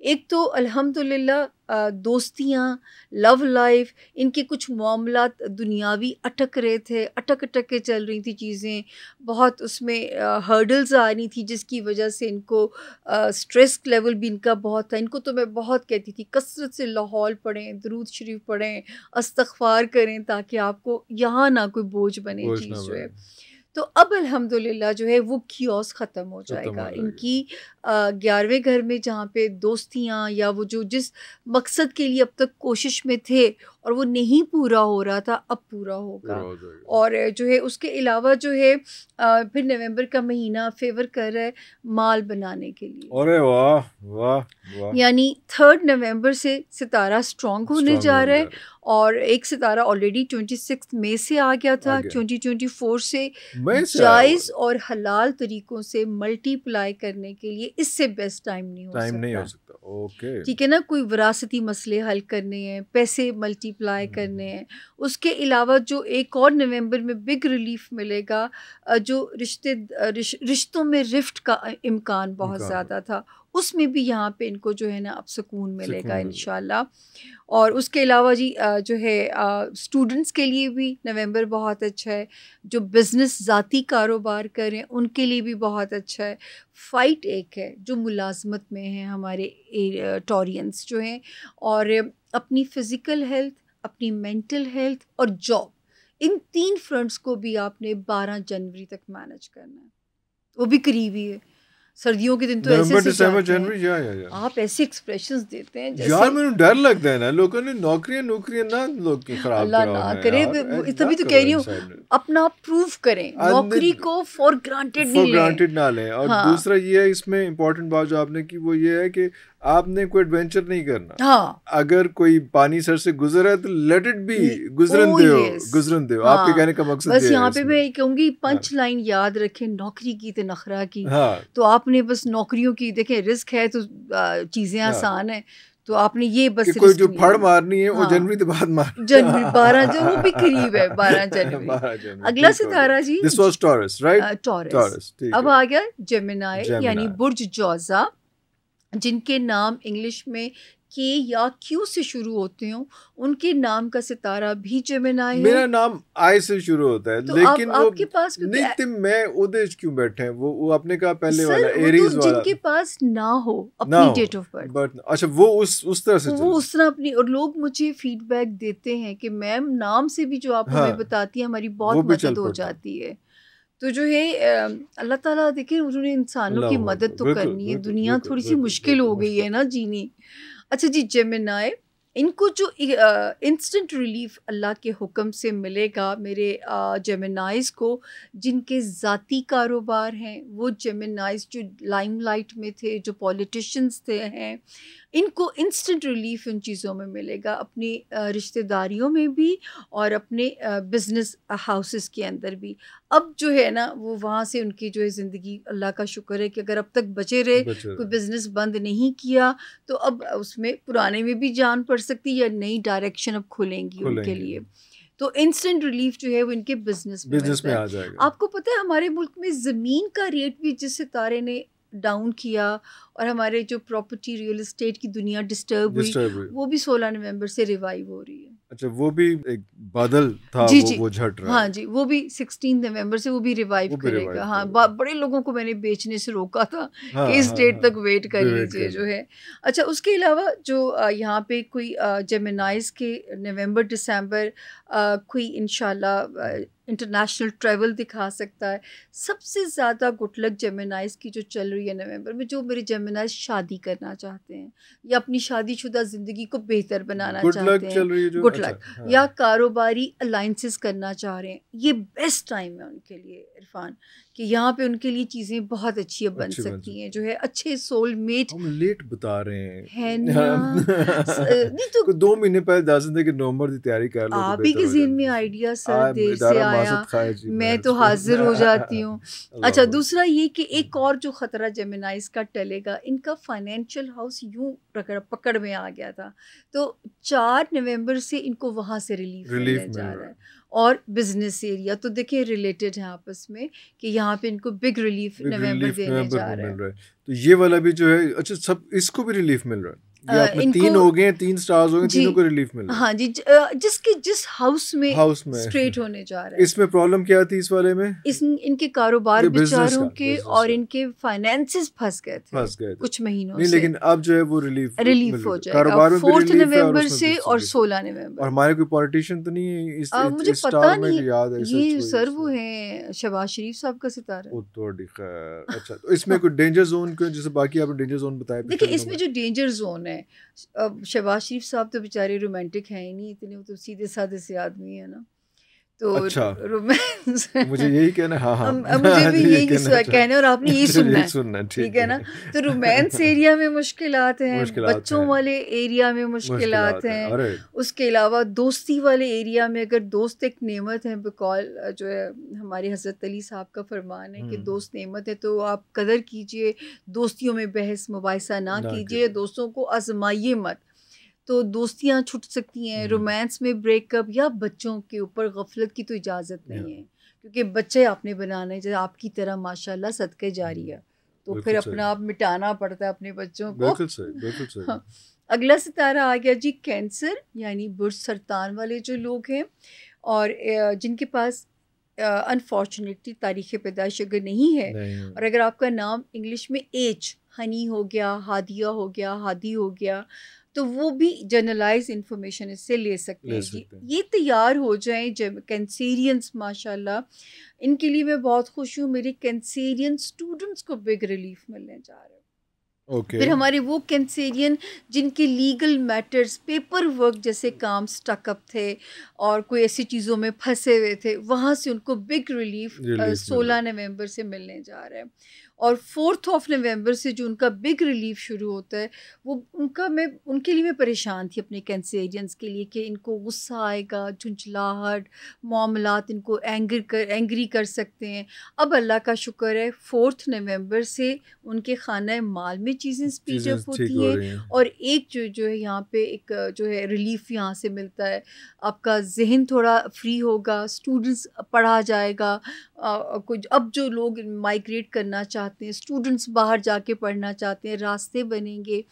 एक तो अल्हम्दुलिल्लाह दोस्तियाँ, लव लाइफ, इनके कुछ मामलात दुनियावी अटक रहे थे, अटक के चल रही थी चीज़ें, बहुत उसमें हर्डल्स आ रही थी, जिसकी वजह से इनको स्ट्रेस लेवल भी इनका बहुत था। इनको तो मैं बहुत कहती थी कसरत से लाहौल पढ़ें, दरूद शरीफ पढ़ें, इस्तग़फ़ार करें, ताकि आपको यहाँ ना कोई बोझ बने चीज़ जो है। तो अब अल्हम्दुलिल्लाह जो है वो कियोस ख़त्म हो जाएगा। इनकी 11वें घर में जहाँ पे दोस्तियाँ या वो जो जिस मकसद के लिए अब तक कोशिश में थे और वो नहीं पूरा हो रहा था, अब पूरा होगा। और जो है उसके अलावा जो है फिर नवंबर का महीना फेवर कर रहा है माल बनाने के लिए। अरे वाह वाह वाह, यानी 3 नवंबर से सितारा स्ट्रॉन्ग होने जा रहा है और एक सितारा ऑलरेडी 26 मई से आ गया था, 2024 से जायज़ और हलाल तरीक़ों से मल्टीप्लाई करने के लिए इससे बेस्ट टाइम नहीं हो सकता। ओके, ठीक है ना। कोई विरासती मसले हल करने हैं, पैसे मल्टीप्लाई करने हैं। उसके अलावा जो एक और नवंबर में बिग रिलीफ मिलेगा, जो रिश्तों में रिफ्ट का इम्कान बहुत ज़्यादा था, उसमें भी यहाँ पे इनको जो है ना अब सुकून मिलेगा इंशाल्लाह। और उसके अलावा जी जो है स्टूडेंट्स के लिए भी नवंबर बहुत अच्छा है, जो बिज़नेस ज़ाती कारोबार करें उनके लिए भी बहुत अच्छा है। फ़ाइट एक है जो मुलाजमत में है हमारे टॉरियंस जो हैं, और अपनी फ़िज़िकल हेल्थ, अपनी मेंटल हेल्थ और जॉब, इन 3 फ्रंट्स को भी आपने 12 जनवरी तक मैनेज करना है। वो भी करीबी है। सर्दियों के दिन तो ऐसे दिसंबर जनवरी या आप ऐसे एक्सप्रेशंस देते हैं जैसे यार मैंने डर लगता है ना, लोगों ने नौकरियां ना लोग की खराब अल्लाह ना करे। तभी तो कह रही हूँ अपना प्रूव करें, नौकरी को फॉर ग्रांटेड ना लें। और दूसरा ये है इसमें इम्पोर्टेंट बात जो आपने की वो ये है कि आपने कोई एडवेंचर नहीं करना। हाँ। अगर कोई पानी सर से गुजर है तो लेट इट बी, गुजरन दो। आपके कहने का मकसद बस यहाँ पे मैं कहूँगी पंच लाइन याद रखें, नौकरी की तो नखरा की। तो आपने बस नौकरियों की देखें, रिस्क है तो चीज़ें आसान है, तो आपने ये बस कोई जो फड़ मारनी है वो जनवरी के बाद मार, जनवरी 12 जो वो भी करीब है 12 जनवरी। अगला सितारा जी this was Taurus, right? Taurus. अब आ गया जेमिनाई यानी बुर्ज जौज़ा, जिनके नाम इंग्लिश में के या क्यू से शुरू होते हो, उनके नाम का सितारा भी जेमिनाई है। मेरा नाम आई से शुरू होता है, तो लेकिन आपके पास नहीं मैं उदय क्यों बैठे हैं, वो अपने का पहले वाला एरीज वाला, जिनके पास ना हो अपनी डेट ऑफ बर्थ। अच्छा वो उस तरह से वो उस तरह अपनी, और लोग मुझे फीडबैक देते हैं कि मैम नाम से भी जो आप हमें बताती है हमारी बहुत मदद हो जाती है। तो जो है अल्लाह ताला देखिए, उन्होंने इंसानों की मदद तो करनी है, दुनिया थोड़ी सी मुश्किल हो गई है ना जीनी। अच्छा जी, जेमिनाई, इनको जो इंस्टेंट रिलीफ अल्लाह के हुक्म से मिलेगा मेरे जेमिनाइज़ को, जिनके ज़ाती कारोबार हैं, वो जेमिनाइज़ जो लाइमलाइट में थे, जो पॉलिटिशियंस थे हैं, इनको इंस्टेंट रिलीफ इन चीज़ों में मिलेगा, अपनी रिश्तेदारियों में भी और अपने बिज़नेस हाउसेस के अंदर भी। अब जो है ना वो वहाँ से उनकी जो है ज़िंदगी, अल्लाह का शुक्र है कि अगर अब तक बचे रहे, कोई बिज़नेस बंद नहीं किया, तो अब उसमें पुराने में भी जान पड़ सकती है या नई डायरेक्शन अब खुलेंगी उनके लिए। तो इंस्टेंट रिलीफ जो है वो इनके बिजनेस में आ जाएगा। आपको पता है हमारे मुल्क में ज़मीन का रेट भी जिस सितारे ने डाउन किया और हमारे जो प्रॉपर्टी रियल एस्टेट की दुनिया डिस्टर्ब हुई, वो भी 16 नवंबर से रिवाइव हो रही है। अच्छा, वो भी एक बादल था, जी, वो झट रहा है। हाँ जी, वो भी 16 नवंबर से वो भी रिवाइव करेगा। हाँ, बड़े लोगों को मैंने बेचने से रोका था कि इस डेट तक वेट कर लीजिए जो है। अच्छा, उसके अलावा जो यहाँ पे कोई जेमिनाइज़ के नवंबर दिसंबर कोई इंशाल्लाह इंटरनेशनल ट्रैवल दिखा सकता है। सबसे ज़्यादा गुड लक जेमिनाइज़ की जो चल रही है नवंबर में, जो मेरे जेमिनाइज़ शादी करना चाहते हैं या अपनी शादीशुदा ज़िंदगी को बेहतर बनाना चाहते हैं, गुड लक, या कारोबारी अलाइंसेस करना चाह रहे हैं, ये बेस्ट टाइम है उनके लिए इरफान, कि यहाँ पे उनके लिए चीज़ें बहुत अच्छी बन सकती हैं, जो है अच्छे सोलमेट। हम लेट बता रहे हैं ना नहीं तो 2 महीने पहले दस दिन कि नवंबर की तैयारी कर लो, आप ही के ज़हन में आइडिया सर देर से आया, मैं तो हाजिर हो जाती हूँ। अच्छा, दूसरा ये कि एक और जो ख़तरा जेमिनाइज़ का टलेगा, इनका फाइनेंशियल हाउस यूँ पकड़ में आ गया था, तो 4 नवंबर से इनको वहाँ से रिलीफ मिलने जा रहा है। और बिजनेस एरिया तो देखिए रिलेटेड है आपस में, कि यहाँ पे इनको बिग रिलीफ नवंबर देने जा रहा है। तो ये वाला भी जो है, अच्छा सब इसको भी रिलीफ मिल रहा है। तीन हो गए, 3 स्टार्स हो गए, तीनों को रिलीफ मिल रहा है। हाँ जी, जिसके जिस हाउस में स्ट्रेट होने जा रहा है। इसमें प्रॉब्लम क्या थी इस वाले में? इनके कारोबार बेचारों के और इनके फाइनेंसेस फंस गए थे कुछ महीनों से। लेकिन अब जो है वो रिलीफ हो जाएगा 4 नवंबर से और 16 नवंबर। और हमारे कोई पॉलिटिशियन तो नहीं है इस मुझे पता नहीं, ये सर वो है शहबाज शरीफ साहब का सितारा। अच्छा, तो इसमें कोई डेंजर जोन क्यों, जैसे बाकी आपने डेंजर जोन बताया? देखिए इसमें जो डेंजर जोन है, शहबाज शरीफ साहब तो बेचारे रोमांटिक हैं ही नहीं इतने, वो तो सीधे साधे से आदमी है ना, तो अच्छा, रोमांस मुझे यही कहना है। हाँ मुझे भी यही कहना है और आपने यही सुनना है, ठीक है ना। तो रोमांस एरिया में मुश्किलात हैं, बच्चों वाले एरिया में मुश्किलात हैं, उसके अलावा दोस्ती वाले एरिया में अगर दोस्त एक नेमत है, बिकॉल जो है हमारे हज़रत अली साहब का फरमान है कि दोस्त नेमत है, तो आप कदर कीजिए, दोस्तियों में बहस मुबाहिसा ना कीजिए, दोस्तों को आजमाइए मत, तो दोस्तियां छूट सकती हैं। रोमांस में ब्रेकअप या बच्चों के ऊपर गफलत की तो इजाज़त नहीं है, क्योंकि बच्चे आपने बनाने जैसे आपकी तरह माशाल्लाह सदके जारी है, तो फिर अपना आप मिटाना पड़ता है अपने बच्चों को। बिल्कुल सही। हाँ। अगला सितारा आ गया जी कैंसर, यानी बुर्ज सरतान वाले जो लोग हैं और जिनके पास अनफॉर्चुनेटली तारीख़ पैदाइश अगर नहीं है और अगर आपका नाम इंग्लिश में एच हनी हो गया, हादिया हो गया, हादी हो गया, तो वो भी जनरलाइज इंफॉर्मेशन इससे ले सकते हैं। ये तैयार हो जाएं जब कैंसेरियंस, माशाल्लाह इनके लिए मैं बहुत खुश हूँ, मेरे कैंसेरियन स्टूडेंट्स को बिग रिलीफ मिलने जा रहा है। फिर हमारे वो कैंसेरियन जिनके लीगल मैटर्स, पेपर वर्क जैसे काम स्टकअप थे और कोई ऐसी चीज़ों में फंसे हुए थे, वहाँ से उनको बिग रिलीफ 16 नवंबर से मिलने जा रहा है। और 4 नवंबर से जो उनका बिग रिलीफ शुरू होता है, वो उनके लिए मैं परेशान थी अपने कैंसेरियंस के लिए कि इनको गुस्सा आएगा, झुंझलाहट, मामलात इनको एंग्री कर सकते हैं। अब अल्लाह का शुक्र है 4 नवंबर से उनके खाना माल में चीज़ें स्पीड अप होती हैं और एक जो है यहाँ पे एक जो है रिलीफ यहाँ से मिलता है, आपका जहन थोड़ा फ्री होगा, स्टूडेंट्स पढ़ा जाएगा। कुछ अब जो लोग माइग्रेट करना चाहते हैं, स्टूडेंट्स बाहर जाके पढ़ना चाहते हैं, रास्ते बनेंगे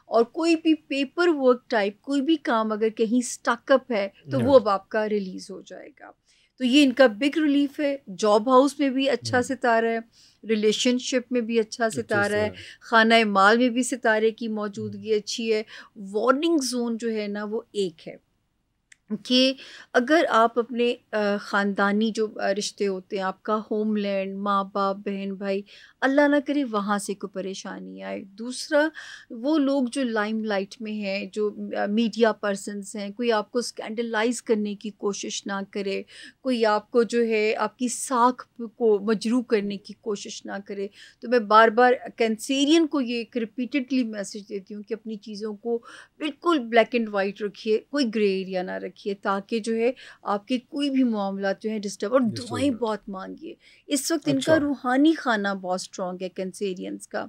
और कोई भी पेपर वर्क टाइप कोई भी काम अगर कहीं स्टकअप है तो वो अब आपका रिलीज़ हो जाएगा। तो ये इनका बिग रिलीफ है। जॉब हाउस में भी अच्छा सितारा है, रिलेशनशिप में भी अच्छा सितारा है, खाना माल में भी सितारे की मौजूदगी अच्छी है। वार्निंग जोन जो है ना वो एक है कि अगर आप अपने ख़ानदानी जो रिश्ते होते हैं, आपका होमलैंड, माँ बाप, बहन भाई, अल्लाह ना करे वहाँ से कोई परेशानी आए। दूसरा, वो लोग जो लाइमलाइट में हैं, जो मीडिया पर्सन्स हैं, कोई आपको स्कैंडलाइज करने की कोशिश ना करे, कोई आपको जो है आपकी साख को मजरू करने की कोशिश ना करे। तो मैं बार बार कैंसेरियन को ये एक रिपीटेडली मैसेज देती हूँ कि अपनी चीज़ों को बिल्कुल ब्लैक एंड वाइट रखिए, कोई ग्रे एरिया ना रखिए, ताकि जो है आपके कोई भी मामला जो है डिस्टर्ब। और दुआएं बहुत मांगिए, इस वक्त इनका रूहानी खाना बहुत स्ट्रॉन्ग है कैंसेरियंस का।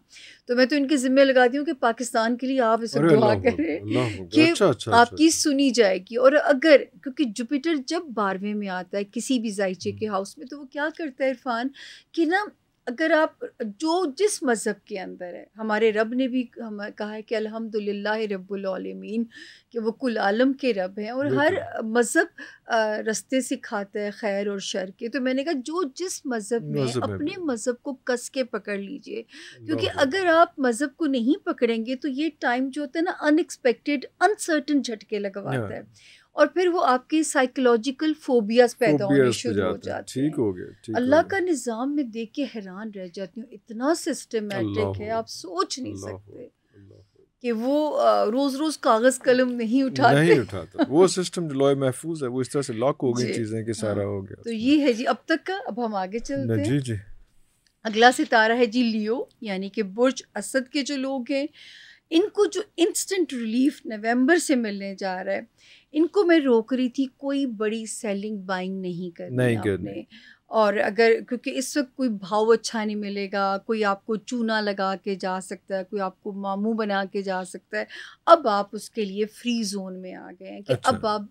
तो मैं तो इनके ज़िम्मे लगाती हूँ कि पाकिस्तान के लिए आप इसे दुआ करें कि आपकी सुनी जाएगी। और अगर, क्योंकि जुपिटर जब 12वें में आता है किसी भी जायचे के हाउस में, तो वो क्या करता है इरफान कि ना, अगर आप जो जिस मज़हब के अंदर है, हमारे रब ने भी हम कहा है कि अल्हम्दुलिल्लाह रब्बुल आलमीन, कि वो कुल आलम के रब हैं और हर मज़हब रास्ते सिखाता है खैर और शर के। तो मैंने कहा जो जिस मज़हब में अपने मज़हब को कस के पकड़ लीजिए, क्योंकि अगर आप मज़हब को नहीं पकड़ेंगे तो ये टाइम जो होता है ना, अनएक्सपेक्टेड अनसर्टन झटके लगवाता है और फिर वो आपकी साइकोलॉजिकल फोबियाज पैदा होने शुरू हो जाते हैं। ठीक हो गया। अल्लाह का निज़ाम में देख के हैरान रह जाती हूँ, इतना सिस्टमेटिक है, आप सोच नहीं सकते कि वो रोज़ रोज़ कागज़ कलम नहीं उठाता। वो सिस्टम जो लॉय महफूज है, वो इस तरह से लॉक हो गई चीज़ें कि सारा हो गया। तो ये है जी अब तक का। अब हम आगे चलते हैं। जी। अगला सितारा है जी लियो, यानी कि बुर्ज असद के जो लोग हैं, इनको जो इंस्टेंट रिलीफ नवंबर से मिलने जा रहा है, इनको मैं रोक रही थी, कोई बड़ी सेलिंग बाइंग नहीं करनी। और अगर क्योंकि इस वक्त कोई भाव अच्छा नहीं मिलेगा, कोई आपको चूना लगा के जा सकता है, कोई आपको मामू बना के जा सकता है। अब आप उसके लिए फ्री जोन में आ गए हैं कि अच्छा। अब आप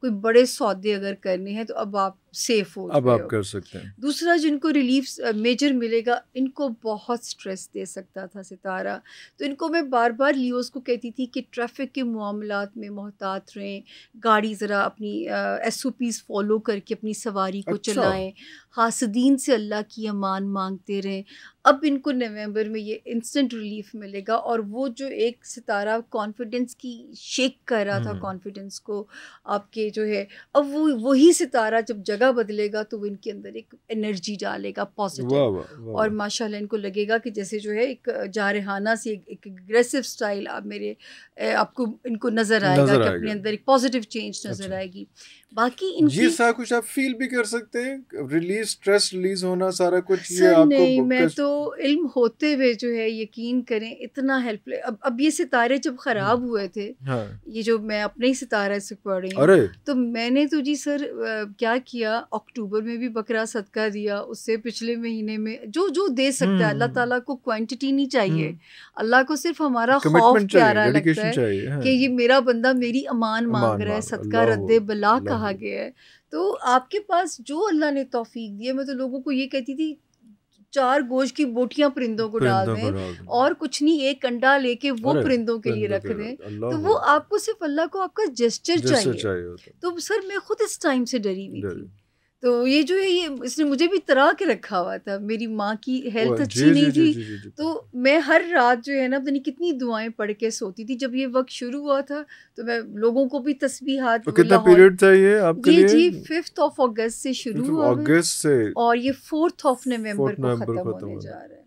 कोई बड़े सौदे अगर करने हैं तो अब आप सेफ हो, अब आप कर सकते हैं। दूसरा जिनको रिलीफ मेजर मिलेगा, इनको बहुत स्ट्रेस दे सकता था सितारा, तो इनको मैं बार बार लियोस को कहती थी कि ट्रैफिक के मामलात में मोहतात रहें, गाड़ी ज़रा अपनी SOPs फॉलो करके अपनी सवारी को अच्छा। चलाएं, हासदीन से अल्लाह की अमान मांगते रहें। अब इनको नवंबर में ये इंस्टेंट रिलीफ मिलेगा, और वो जो एक सितारा कॉन्फिडेंस की शेक कर रहा था, कॉन्फिडेंस को आपके जो है, अब वो वही सितारा जब जगह बदलेगा तो वो इनके अंदर एक एनर्जी डालेगा पॉजिटिव, और माशाल्लाह इनको लगेगा कि जैसे जो है एक जारहाना सी एक एग्रेसिव स्टाइल आपको इनको नज़र आएगा कि अपने अंदर एक पॉजिटिव चेंज नज़र आएगी। बाकी ये सारा कुछ आप फील भी कर सकते हैं, रिलीज, स्ट्रेस रिलीज होना, सारा कुछ ये सर आपको नहीं, मैं तो इल्म होते हुए जो है यकीन करें इतना हेल्पलेस। अब ये सितारे जब ख़राब हुए थे, हाँ। ये जो मैं अपने ही सितारे से पढ़ रही हूँ, तो मैंने तो जी सर क्या किया, अक्टूबर में भी बकरा सदका दिया, उससे पिछले महीने में जो जो दे सकता है। अल्लाह ताला को क्वांटिटी नहीं चाहिए, अल्लाह को सिर्फ हमारा खौफ प्यारा लगता है कि ये मेरा बंदा मेरी अमान मांग रहा है, सदका रद्दे बला कहा गया है। तो आपके पास जो अल्लाह ने तौफीक दी है, मैं तो लोगों को ये कहती थी 4 गोश्त की बोटियां परिंदों को डाल दें, और कुछ नहीं, एक अंडा लेके वो परिंदों के लिए रख दें, तो वो आपको सिर्फ अल्लाह को आपका जेस्चर चाहिए। तो सर मैं खुद इस टाइम से डरी हुई थी, तो ये जो है ये इसने मुझे भी तरा के रखा हुआ था। मेरी माँ की हेल्थ अच्छी नहीं थी, तो मैं हर रात जो है ना पता नहीं कितनी दुआएं पढ़ के सोती थी। जब ये वक्त शुरू हुआ था तो मैं लोगों को भी तस्बीहात, कितना पीरियड था ये आपके लिए? जी 5 अगस्त से शुरू हुआ, अगस्त से, और ये 4 नवंबर को खत्म होने जा रहा है।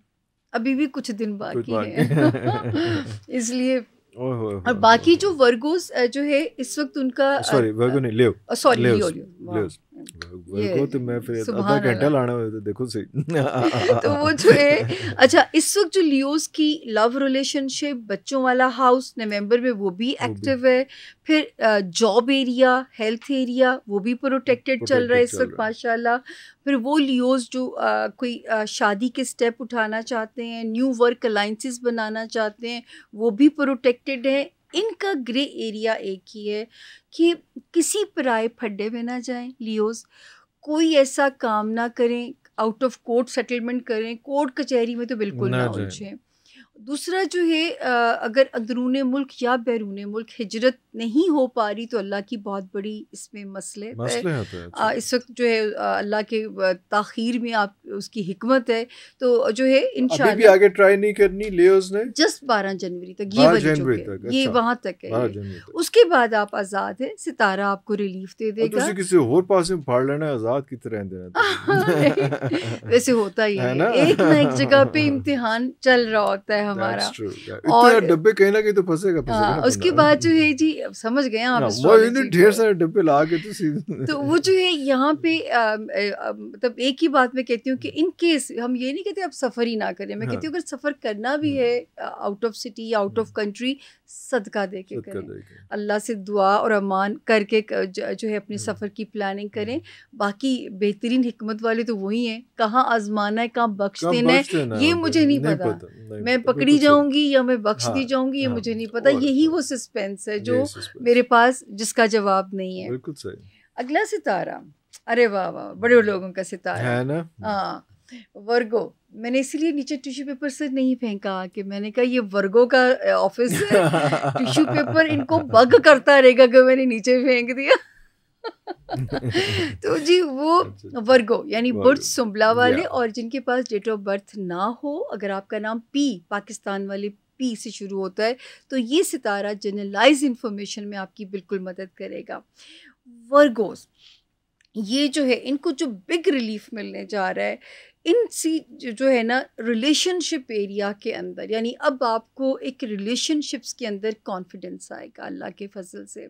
अभी भी कुछ दिन बाकी है इसलिए। और बाकी जो वर्गोस जो है इस वक्त उनका, सॉरी वर्गो नहीं, लियो, सॉरी लियो वर्गो तो मैं फिर आधा घंटा लाना हो तो देखो सही तो वो जो है, अच्छा इस वक्त जो लियोस की लव रिलेशनशिप, बच्चों वाला हाउस नवंबर में वो भी एक्टिव है। फिर जॉब एरिया, हेल्थ एरिया वो भी प्रोटेक्टेड चल रहा है इस वक्त माशाल्लाह। फिर वो लियोस जो कोई शादी के स्टेप उठाना चाहते हैं, न्यू वर्क अलाइंसेस बनाना चाहते हैं, वो भी प्रोटेक्टेड है। इनका ग्रे एरिया एक ही है कि किसी पराए फड्डे में ना जाएं लियोस, कोई ऐसा काम ना करें, आउट ऑफ कोर्ट सेटलमेंट करें, कोर्ट कचहरी में तो बिल्कुल ना उलझें। दूसरा जो है अगर अंदरूने मुल्क या बैरूने मुल्क हिजरत नहीं हो पा रही तो अल्लाह की बहुत बड़ी इसमें मसले है। इस वक्त जो है अल्लाह के ताखीर में आप उसकी हिकमत है, तो जो है इंशाअल्लाह अभी भी आगे ट्राई नहीं करनी लियोस ने, जस्ट 12 जनवरी तक ये बज चुके, ये वहाँ तक है, उसके बाद आप आज़ाद है। सितारा आपको रिलीफ दे देगा। तो किसी और पास में फाड़ लेना, आज़ाद की तरह देना वैसे होता ही है, एक ना एक जगह पे इम्तिहान चल रहा होता है हमारा, और डब्बे कहीं ना कहीं तो फंसेगा। उसके बाद जो है जी अब समझ गए आप, ढेर सारे डब्बे ला के तो वो जो है यहाँ पे मतलब एक ही बात मैं कहती हूँ कि इन केस हम ये नहीं कहते आप सफ़र ही ना करें, मैं कहती हूँ अगर सफ़र करना भी है आउट ऑफ सिटी या आउट ऑफ कंट्री, सदका दे के करें, अल्लाह से दुआ और अमान करके जो है अपने सफ़र की प्लानिंग करें। बाकी बेहतरीन हिकमत वाले तो वही हैं, कहाँ आजमाना है कहाँ बख्श देना है ये मुझे नहीं पता, मैं पकड़ी जाऊंगी या मैं बख्श दी जाऊंगी ये मुझे नहीं पता। यही वो सस्पेंस है जो मेरे पास जिसका जवाब नहीं है। बिल्कुल सही। अगला सितारा, अरे वाह वाह, बड़े लोगों का सितारा है ना, हाँ वर्गो। मैंने इसीलिए नीचे टिश्यू पेपर से नहीं फेंका कि मैंने कहा ये वर्गो का ऑफिस है, टिश्यू पेपर इनको बग करता रहेगा कि मैंने नीचे फेंक दिया तो जी वो वर्गो यानी बुर्ज सुंबला वाले, और जिनके पास डेट ऑफ बर्थ ना हो, अगर आपका नाम पी पाकिस्तान वाले पी से शुरू होता है तो ये सितारा जनरलाइज इंफॉर्मेशन में आपकी बिल्कुल मदद करेगा। वर्गोस ये जो है इनको जो बिग रिलीफ मिलने जा रहा है इनसी जो है ना रिलेशनशिप एरिया के अंदर, यानी अब आपको एक रिलेशनशिप्स के अंदर कॉन्फिडेंस आएगा अल्लाह के फजल से।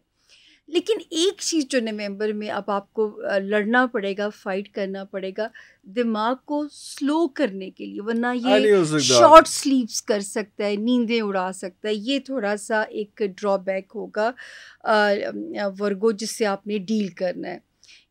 लेकिन एक चीज़ जो नवंबर में अब आपको लड़ना पड़ेगा, फाइट करना पड़ेगा दिमाग को स्लो करने के लिए, वरना ये शॉर्ट स्लीप्स कर सकता है, नींदें उड़ा सकता है। ये थोड़ा सा एक ड्रॉबैक होगा वर्गो जिससे आपने डील करना है।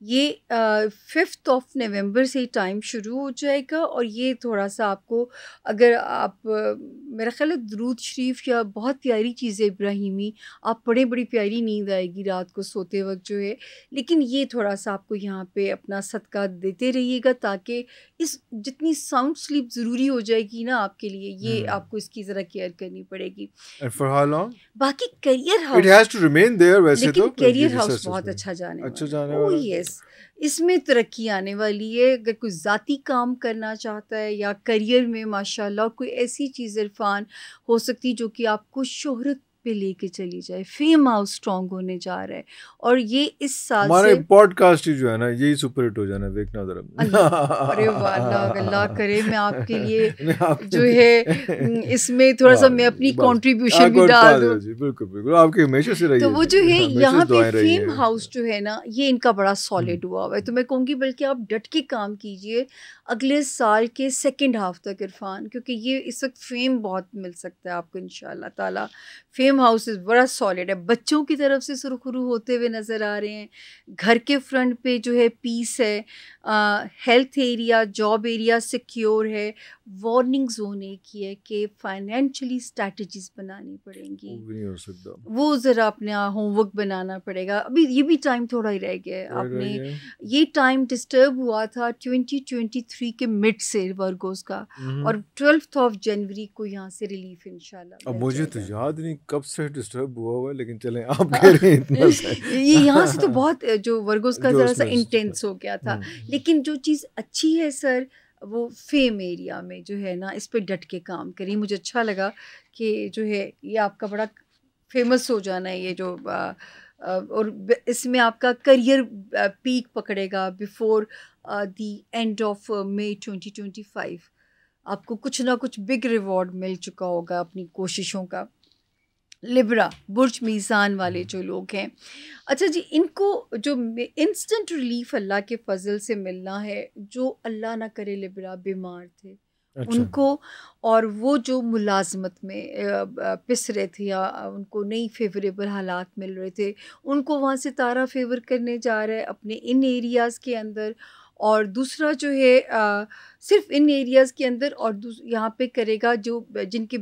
ये 5th ऑफ नवंबर से टाइम शुरू हो जाएगा और ये थोड़ा सा आपको, अगर आप मेरा ख्याल है दुरूद शरीफ या बहुत प्यारी चीज़ें इब्राहिमी आप पढ़ें, बड़ी प्यारी नींद आएगी रात को सोते वक्त जो है। लेकिन ये थोड़ा सा आपको यहाँ पे अपना सदका देते रहिएगा ताकि इस जितनी साउंड स्लीप ज़रूरी हो जाएगी ना आपके लिए, ये आपको इसकी ज़रा केयर करनी पड़ेगी। For how long? बाकी career house, It has to remain there वैसे तो, लेकिन करियर हाउस बहुत अच्छा जाने वाला है। यस, इसमें तरक्की आने वाली है। अगर कोई ज़ाती काम करना चाहता है या करियर में माशाल्लाह कोई ऐसी चीज़ इरफान हो सकती है जो कि आपको शोहरत पे लेके चली जाए, फेम हाउस स्ट्रॉन्ग होने जा रहा है। और ये इस साल हमारे से पॉडकास्ट ही जो है ना यही सुपर हिट हो जाना, देखना जरा। अरे वाह, अल्लाह करे मैं आपके लिए जो है इसमें थोड़ा सा मैं अपनी कंट्रीब्यूशन भी डाल दूं। बिल्कुल बिल्कुल, आपके हमेशा से रही है। तो वो जो है यहाँ पे फेम हाउस जो है ना, ये इनका बड़ा सॉलिड हुआ हुआ है। तो मैं कहूँगी बल्कि आप डट के काम कीजिए अगले साल के सेकंड हाफ तक इरफान, क्योंकि ये इस वक्त फेम बहुत मिल सकता है आपको इंशाल्लाह ताला। फेम हाउस बड़ा सॉलिड है, बच्चों की तरफ से सुरखरू होते हुए नज़र आ रहे हैं। घर के फ्रंट पे जो है पीस है, health area, job area secure है। वार्निंग जोन एक ही है कि फाइनेंशियली स्ट्रैटेजीज बनानी पड़ेंगी, वो नहीं हो सकता, वो ज़रा अपना होमवर्क बनाना पड़ेगा। अभी ये भी टाइम थोड़ा ही रह गया है। आपने ये टाइम डिस्टर्ब हुआ था 2023 के मिड से वर्गोस का, और 12th ऑफ जनवरी को यहाँ से रिलीफ इंशाल्लाह। अब मुझे तो याद नहीं कब से डिस्टर्ब हुआ है, लेकिन चलें आप कह रहे हैं इतना ये यहाँ से तो बहुत जो वर्गोस का ज़रा सा इंटेंस हो गया था। लेकिन जो चीज़ अच्छी है सर, वो फेम एरिया में जो है ना, इस पे डट के काम करिए। मुझे अच्छा लगा कि जो है ये आपका बड़ा फेमस हो जाना है ये जो और इसमें आपका करियर पीक पकड़ेगा before the end of May 2025। आपको कुछ ना कुछ बिग रिवॉर्ड मिल चुका होगा अपनी कोशिशों का। लिब्रा बुर्ज मीज़ान वाले जो लोग हैं, अच्छा जी, इनको जो इंस्टेंट रिलीफ अल्लाह के फजल से मिलना है, जो अल्लाह ना करे लिब्रा बीमार थे उनको, और वो जो मुलाजमत में पिस रहे थे या उनको नहीं फेवरेबल हालात मिल रहे थे, उनको वहाँ से तारा फेवर करने जा रहा है अपने इन एरियाज़ के अंदर। और दूसरा जो है सिर्फ इन एरियाज़ के अंदर, और यहाँ पे करेगा जो जिनके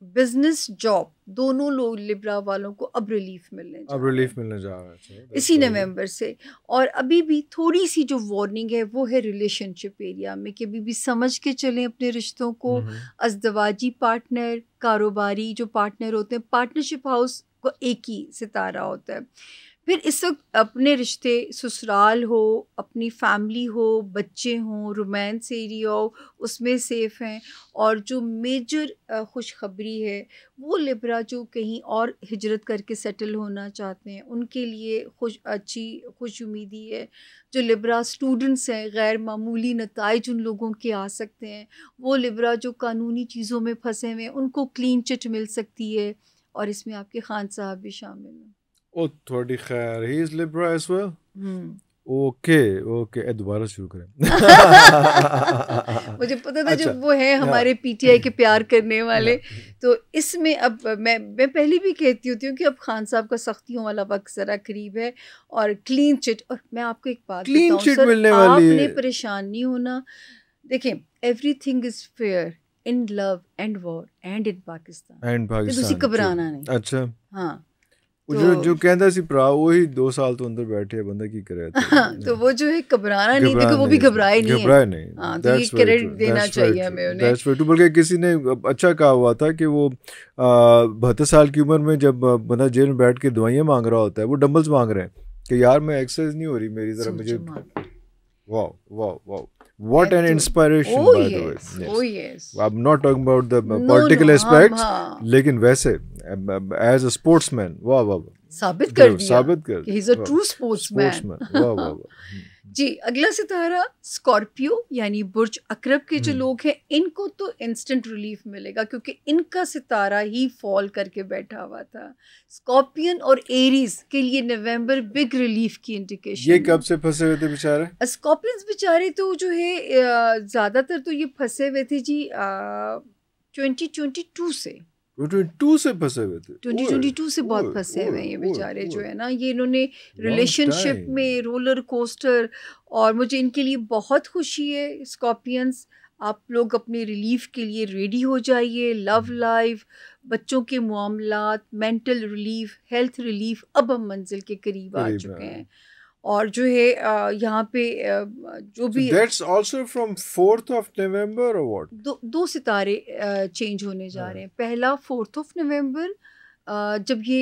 बिजनेस जॉब दोनों लोग लिब्रा वालों को अब रिलीफ मिलने जा रहा है इसी नवंबर से। और अभी भी थोड़ी सी जो वार्निंग है वो है रिलेशनशिप एरिया में, कि अभी भी समझ के चलें अपने रिश्तों को। अज़दवाजी पार्टनर, कारोबारी जो पार्टनर होते हैं, पार्टनरशिप हाउस को एक ही सितारा होता है। फिर इस वक्त अपने रिश्ते, ससुराल हो, अपनी फैमिली हो, बच्चे हों, रोमांस एरिया हो, उसमें सेफ़ हैं। और जो मेजर खुशखबरी है वो लिब्रा जो कहीं और हिजरत करके सेटल होना चाहते हैं उनके लिए अच्छी खुश उम्मीदी है। जो लिब्रा स्टूडेंट्स हैं, गैर मामूली नताइज उन लोगों के आ सकते हैं। वो लिब्रा जो कानूनी चीज़ों में फंसे हुए हैं उनको क्लीन चिट मिल सकती है, और इसमें आपके खान साहब भी शामिल हैं। ओ थोड़ी खैर, he is Libra as well. Okay दोबारा शुरू करें। मुझे पता था जब वो है हमारे पीटीआई के प्यार करने वाले। तो इसमें अब मैं पहले भी कहती होती हूँ कि अब खान साहब का सख्तियों वाला वक्त ज़रा करीब है, और क्लीन चिट। और मैं आपको एक बात बताऊँ सर, आपने परेशान नहीं होना। देखें, everything is fair in love and war and in Pakistan, तुसी घबराना नहीं। अच्छा, हाँ, जो कहता सी भरा वही 2 साल तो अंदर बैठे है, बंदा की करे। तो वो जो है घबराना नहीं, देखो वो भी घबराए नहीं। हाँ, तो ये क्रेडिट देना चाहिए हमें उन्हें। बल्कि किसी ने अच्छा कहा हुआ था कि वो 72 साल की उम्र में जब बंदा जेल में बैठ के दवाइयाँ मांग रहा होता है, वो डंबल्स मांग रहे हैं कि यार मैं एक्सरसाइज नहीं हो रही मेरी, जरा मुझे। वाह what an inspiration, by the way. Yes. Oh yes, I'm not talking about the political aspects, लेकिन वैसे as a sportsman, वाह साबित कर दिया कि he is a true sportsman. वाह जी। अगला सितारा स्कॉर्पियो यानी बुर्ज अकरब के जो लोग हैं, इनको तो इंस्टेंट रिलीफ मिलेगा क्योंकि इनका सितारा ही फॉल करके बैठा हुआ था। स्कॉर्पियन और एरीज के लिए नवंबर बिग रिलीफ की इंडिकेशन। ये कब से फंसे हुए थे बेचारे? स्कॉर्पियंस बेचारे तो जो है ज़्यादातर तो ये फंसे हुए थे जी 2022 से। 2022 से फंसे हुए थे, 2022 से बहुत फंसे हुए हैं ये बेचारे जो है ना। ये इन्होंने रिलेशनशिप में रोलर कोस्टर, और मुझे इनके लिए बहुत खुशी है। स्कॉर्पियंस, आप लोग अपने रिलीफ के लिए रेडी हो जाइए। लव लाइफ, बच्चों के मामलात, मेंटल रिलीफ, हेल्थ रिलीफ, अब हम मंजिल के करीब आ चुके हैं। और जो है यहाँ पे जो भी that's also from 4th of November or what? दो सितारे चेंज होने जा रहे हैं। पहला 4th of November, जब ये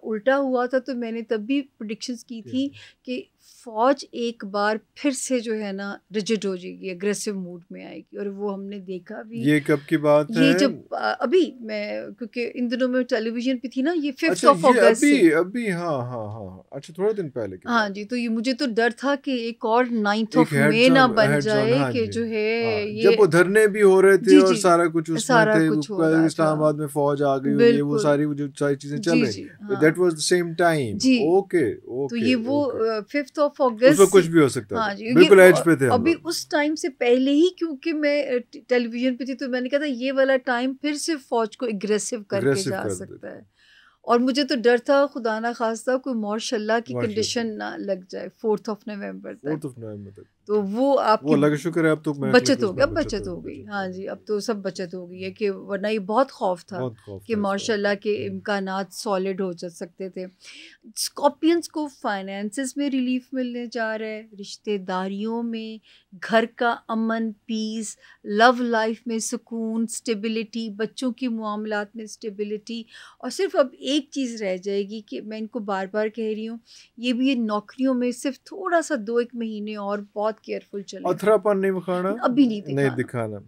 उल्टा हुआ था तो मैंने तब भी प्रेडिक्शंस की थी कि फ़ौज एक बार फिर से जो है ना रिजिड हो जाएगी, एग्रेसिव मूड में आएगी, और वो हमने देखा भी। ये कब की बात है? ये जब अभी मैं, क्योंकि इन दिनों में टेलीविजन पे थी ना, ये 5th of August अभी हाँ अच्छा, थोड़ा दिन पहले की। हाँ जी, तो ये मुझे तो डर था कि एक और 9th of May ना बन जाए कि जो है ये जब वो धरने भी हो रहे थे और सारा कुछ उसमें थे, इस्लामाबाद में फौज आ गई, ये वो सारी चीजें चल रही, that was the same time. Okay, तो ये वो 5th of August, उसमें कुछ भी हो सकता है। हाँ जी, बिल्कुल एज पे थे अभी उस टाइम से पहले ही, क्योंकि मैं टेलीविजन पे थी तो मैंने कहा था ये वाला टाइम फिर से फौज को एग्रेसिव करके जा सकता है। और मुझे तो डर था खुदा ना खास्ता कोई मार्शल्ला की कंडीशन ना लग जाए 4th of November तक। तो वो आपकी अल्लाह का शुक्र है अब तो बचत हो गई, अब बचत हो गई। हाँ जी, अब तो सब बचत हो गई है, कि वरना ये बहुत खौफ था कि माशाल्लाह के इम्कानात सॉलिड हो जा सकते थे। स्कॉर्पियंस को फाइनेंसेस में रिलीफ मिलने जा रहा है, रिश्तेदारियों में, घर का अमन, पीस, लव लाइफ में सुकून, स्टेबिलिटी, बच्चों की मामलात में स्टेबिलिटी। और सिर्फ अब एक चीज़ रह जाएगी कि मैं इनको बार बार कह रही हूँ, ये भी ये नौकरियों में सिर्फ थोड़ा सा 2-1 महीने और बहुत केयरफुल चले। अथरापन नहीं दिखाना, अभी नहीं दिखाना,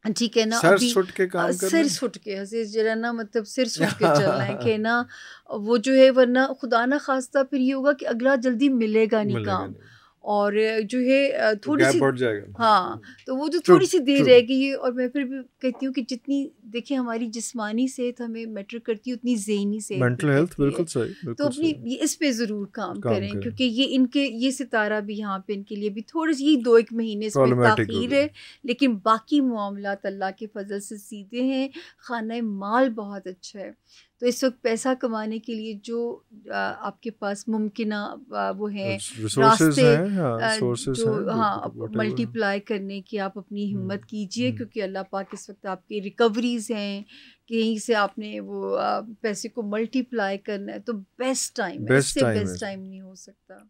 ठीक है ना। सर सुट के काम करना, सिर सुट के हंसे जरा ना, मतलब सिर सुट के चलना है कि ना वो जो है, वरना खुदा ना खास्ता फिर ये होगा कि अगला जल्दी मिलेगा नहीं काम, और जो है थोड़ी सी बढ़ जाएगा। हाँ, तो वो जो थोड़ी सी देर रहेगी। और मैं फिर भी कहती हूँ कि जितनी देखिए हमारी जिस्मानी सेहत हमें मैटर करती है, उतनी ज़हनी सेहत, मेंटल हेल्थ, बिल्कुल सही। तो अपनी इस पे ज़रूर काम करें, क्योंकि ये इनके ये सितारा भी यहाँ पे इनके लिए भी थोड़ी सी 2-1 महीने इसमें ताख़ीर है, लेकिन बाकी मामलात अल्लाह के फजल से सीधे हैं। खाना माल बहुत अच्छा है। तो इस वक्त पैसा कमाने के लिए जो आपके पास मुमकिना वो हैं रास्ते, जो हाँ मल्टीप्लाई करने की, आप अपनी हिम्मत कीजिए, क्योंकि अल्लाह पाक इस वक्त आपकी रिकवरीज हैं, कहीं से आपने वो पैसे को मल्टीप्लाई करना है, तो बेस्ट टाइम है, इससे बेस्ट टाइम नहीं हो सकता।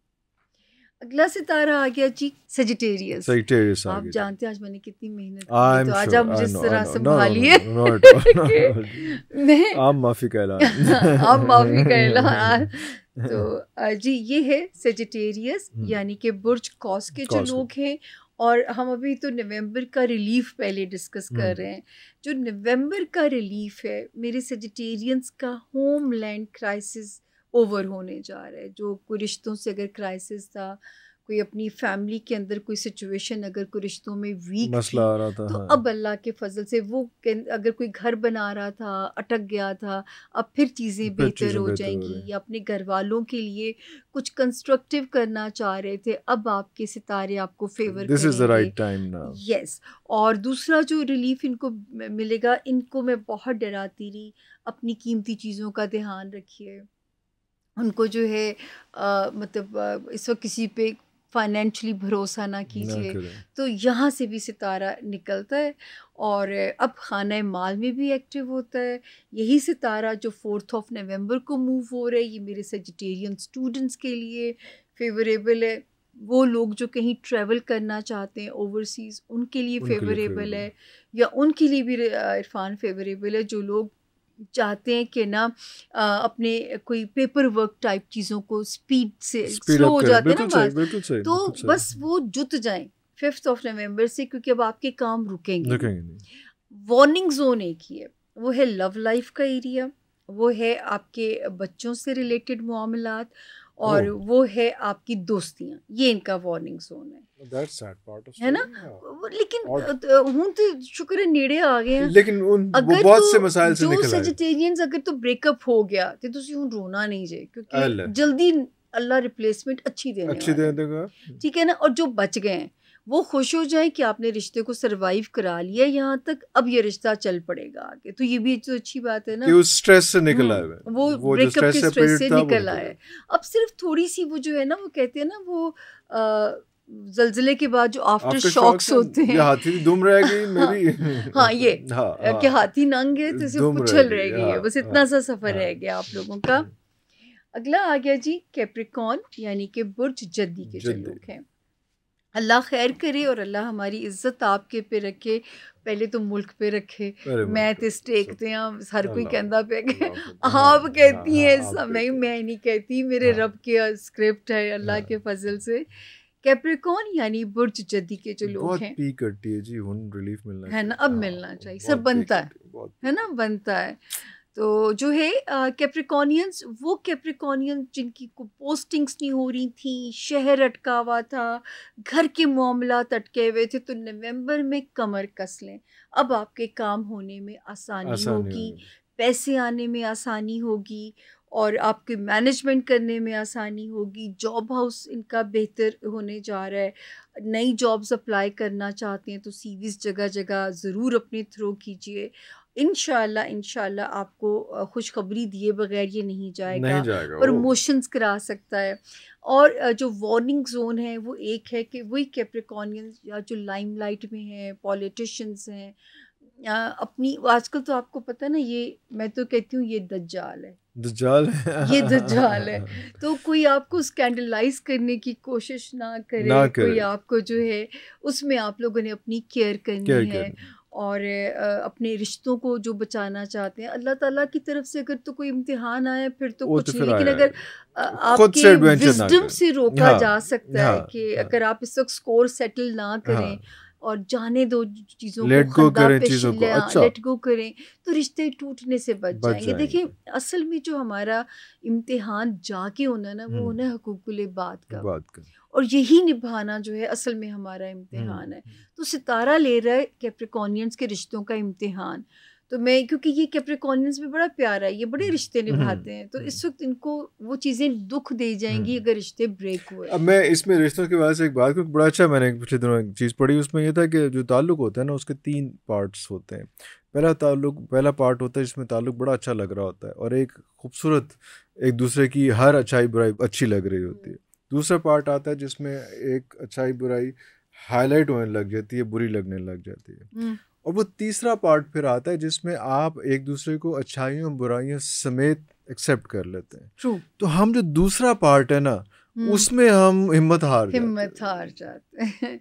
अगला सितारा आ गया जी, सेजिटेरियस। आप जानते हैं आज मैंने कितनी मेहनत की, तो आज आप मुझे इस तरह संभालिए। आप माफी का ऐलान। तो जी ये है सेजिटेरियस, यानी कि बुर्ज कौस के जो लोग हैं। और हम अभी तो नवंबर का रिलीफ पहले डिस्कस कर रहे हैं। जो नवंबर का रिलीफ है, मेरे सेजिटेरियंस का होमलैंड क्राइसिस ओवर होने जा रहा है। जो कोई रिश्तों से अगर क्राइसिस था, कोई अपनी फैमिली के अंदर कोई सिचुएशन, अगर कोई रिश्तों में वीक मसला आ रहा था, तो हाँ। अब अल्लाह के फजल से वो अगर कोई घर बना रहा था, अटक गया था, अब फिर चीज़ें बेहतर हो जाएंगी, या अपने घर वालों के लिए कुछ कंस्ट्रक्टिव करना चाह रहे थे, अब आपके सितारे आपको favour this is the right time now. Yes. और दूसरा जो रिलीफ इनको मिलेगा, इनको मैं बहुत डराती रही, अपनी कीमती चीज़ों का ध्यान रखिए। उनको जो है मतलब इस वक्त किसी पे फाइनेंशियली भरोसा ना कीजिए। तो यहाँ से भी सितारा निकलता है, और अब खाना माल में भी एक्टिव होता है। यही सितारा जो 4th of November को मूव हो रहा है, ये मेरे सेजिटेरियन स्टूडेंट्स के लिए फेवरेबल है। वो लोग जो कहीं ट्रैवल करना चाहते हैं ओवरसीज़, उनके लिए फेवरेबल है, या उनके लिए भी इरफान फेवरेबल है जो लोग चाहते हैं कि ना अपने कोई पेपर वर्क टाइप चीज़ों को स्पीड से स्लो हो जाते हैं ना, तो बस वो जुट जाएं 5th of November से, क्योंकि अब आपके काम रुकेंगे नहीं। वार्निंग जोन एक ही है, वो है लव लाइफ का एरिया, वो है आपके बच्चों से रिलेटेड मामलात, और वो है आपकी दोस्तियाँ। ये इनका वार्निंग जोन है। That's sad part of है ना। लेकिन हूँ तो शुक्र है नेड़े आ गए हैं। लेकिन अगर बहुत से मसाइल से निकल आए। जो सेजिटेरियंस अगर तो ब्रेकअप हो गया तो तुसी हूँ रोना नहीं जे, क्योंकि जल्दी अल्लाह रिप्लेसमेंट अच्छी दे देगा, ठीक है ना। और जो बच गए हैं वो खुश हो जाए कि आपने रिश्ते को सरवाइव करा लिया यहाँ तक, अब ये रिश्ता चल पड़ेगा आगे। तो ये भी तो अच्छी बात है ना कि उस स्ट्रेस से निकल आए, वो ब्रेकअप के स्ट्रेस से निकल आए। अब सिर्फ थोड़ी सी वो जो है ना, वो कहते हैं ना वो जलजले के बाद जो आफ्टर शॉक्स होते हैं, हाथी दुम रह गई मेरी हाँ ये कि हाथी नंग है तो सिर्फ पुछल रह गई है, बस इतना सा सफर रह गया आप लोगों का। अगला आ गया जी कैप्रिकॉर्न, यानी कि बुर्ज जद्दी के जो लोग हैं। अल्लाह खैर करे और अल्लाह हमारी इज्जत आपके पे रखे, पहले तो मुल्क पे रखे। मैं तो स्टेक ते हर कोई कहता पे आप कहती हैं समय, मैं नहीं कहती, मेरे रब के स्क्रिप्ट है अल्लाह के फजल से। कैप्रिकॉर्न यानी बुर्ज जद्दी के जो लोग हैं, पी करती है जी, रिलीफ मिलना है ना, अब मिलना चाहिए, सब बनता है ना, बनता है। तो जो है कैप्रिकॉर्नियंस, वो कैप्रिकॉर्नियंस जिनकी पोस्टिंग्स नहीं हो रही थी, शहर अटका हुआ था, घर के मामलात अटके हुए थे, तो नवंबर में कमर कस लें। अब आपके काम होने में आसानी होगी, पैसे आने में आसानी होगी, और आपके मैनेजमेंट करने में आसानी होगी। जॉब हाउस इनका बेहतर होने जा रहा है। नई जॉब्स अप्लाई करना चाहते हैं तो सीवीज़ जगह जगह ज़रूर अपने थ्रो कीजिए। इंशाल्लाह आपको खुशखबरी दिए बगैर ये नहीं जाएगा, प्रमोशंस करा सकता है। और जो वार्निंग जोन है वो एक है कि वही कैप्रिकॉर्नियंस या जो लाइमलाइट में हैं, पॉलिटिशियंस हैं, अपनी आजकल तो आपको पता है ना, ये मैं तो कहती हूँ ये दज्जाल है, ये दज्जाल है। तो कोई आपको स्कैंडलाइज करने की कोशिश ना करे, कोई आपको जो है उसमें आप लोगों ने अपनी केयर करनी है। और अपने रिश्तों को जो बचाना चाहते हैं, अल्लाह ताला की तरफ से अगर तो कोई इम्तिहान आए फिर तो कुछ नहीं, लेकिन अगर आपके विजडम से रोका जा सकता है कि अगर आप इस वक्त स्कोर सेटल ना करें और जाने दो चीज़ों को, लेट गो करें, तो रिश्ते टूटने से बच जाएंगे। देखिए असल में जो हमारा इम्तिहान जाके होना ना, वो होना हुकूकुल बात का, और यही निभाना जो है असल में हमारा इम्तिहान है। तो सितारा ले रहा है कैप्रिकॉर्नियंस के रिश्तों का इम्तिहान। तो मैं, क्योंकि ये कैप्रिकॉर्नियंस में बड़ा प्यारा है, ये बड़े रिश्ते निभाते हैं, तो इस वक्त इनको वो चीज़ें दुख दे जाएंगी अगर रिश्ते ब्रेक हुए। अब मैं इसमें रिश्तों के बाद से एक बात, क्योंकि बड़ा अच्छा मैंने पिछले दिनों एक चीज़ पढ़ी, उसमें ये था कि जो ताल्लुक़ होता है ना, उसके 3 पार्ट्स होते हैं। पहला पार्ट होता है जिसमें ताल्लुक़ बड़ा अच्छा लग रहा होता है और एक खूबसूरत, एक दूसरे की हर अच्छाई बुराई अच्छी लग रही होती है। दूसरा पार्ट आता है जिसमें एक अच्छाई बुराई हाईलाइट होने लग जाती है, बुरी लगने लग जाती है। और वो तीसरा पार्ट फिर आता है जिसमें आप एक दूसरे को अच्छाइयों बुराइयों समेत एक्सेप्ट कर लेते हैं। ट्रू। तो हम जो दूसरा पार्ट है ना, उसमें हम हिम्मत हार जाते हैं।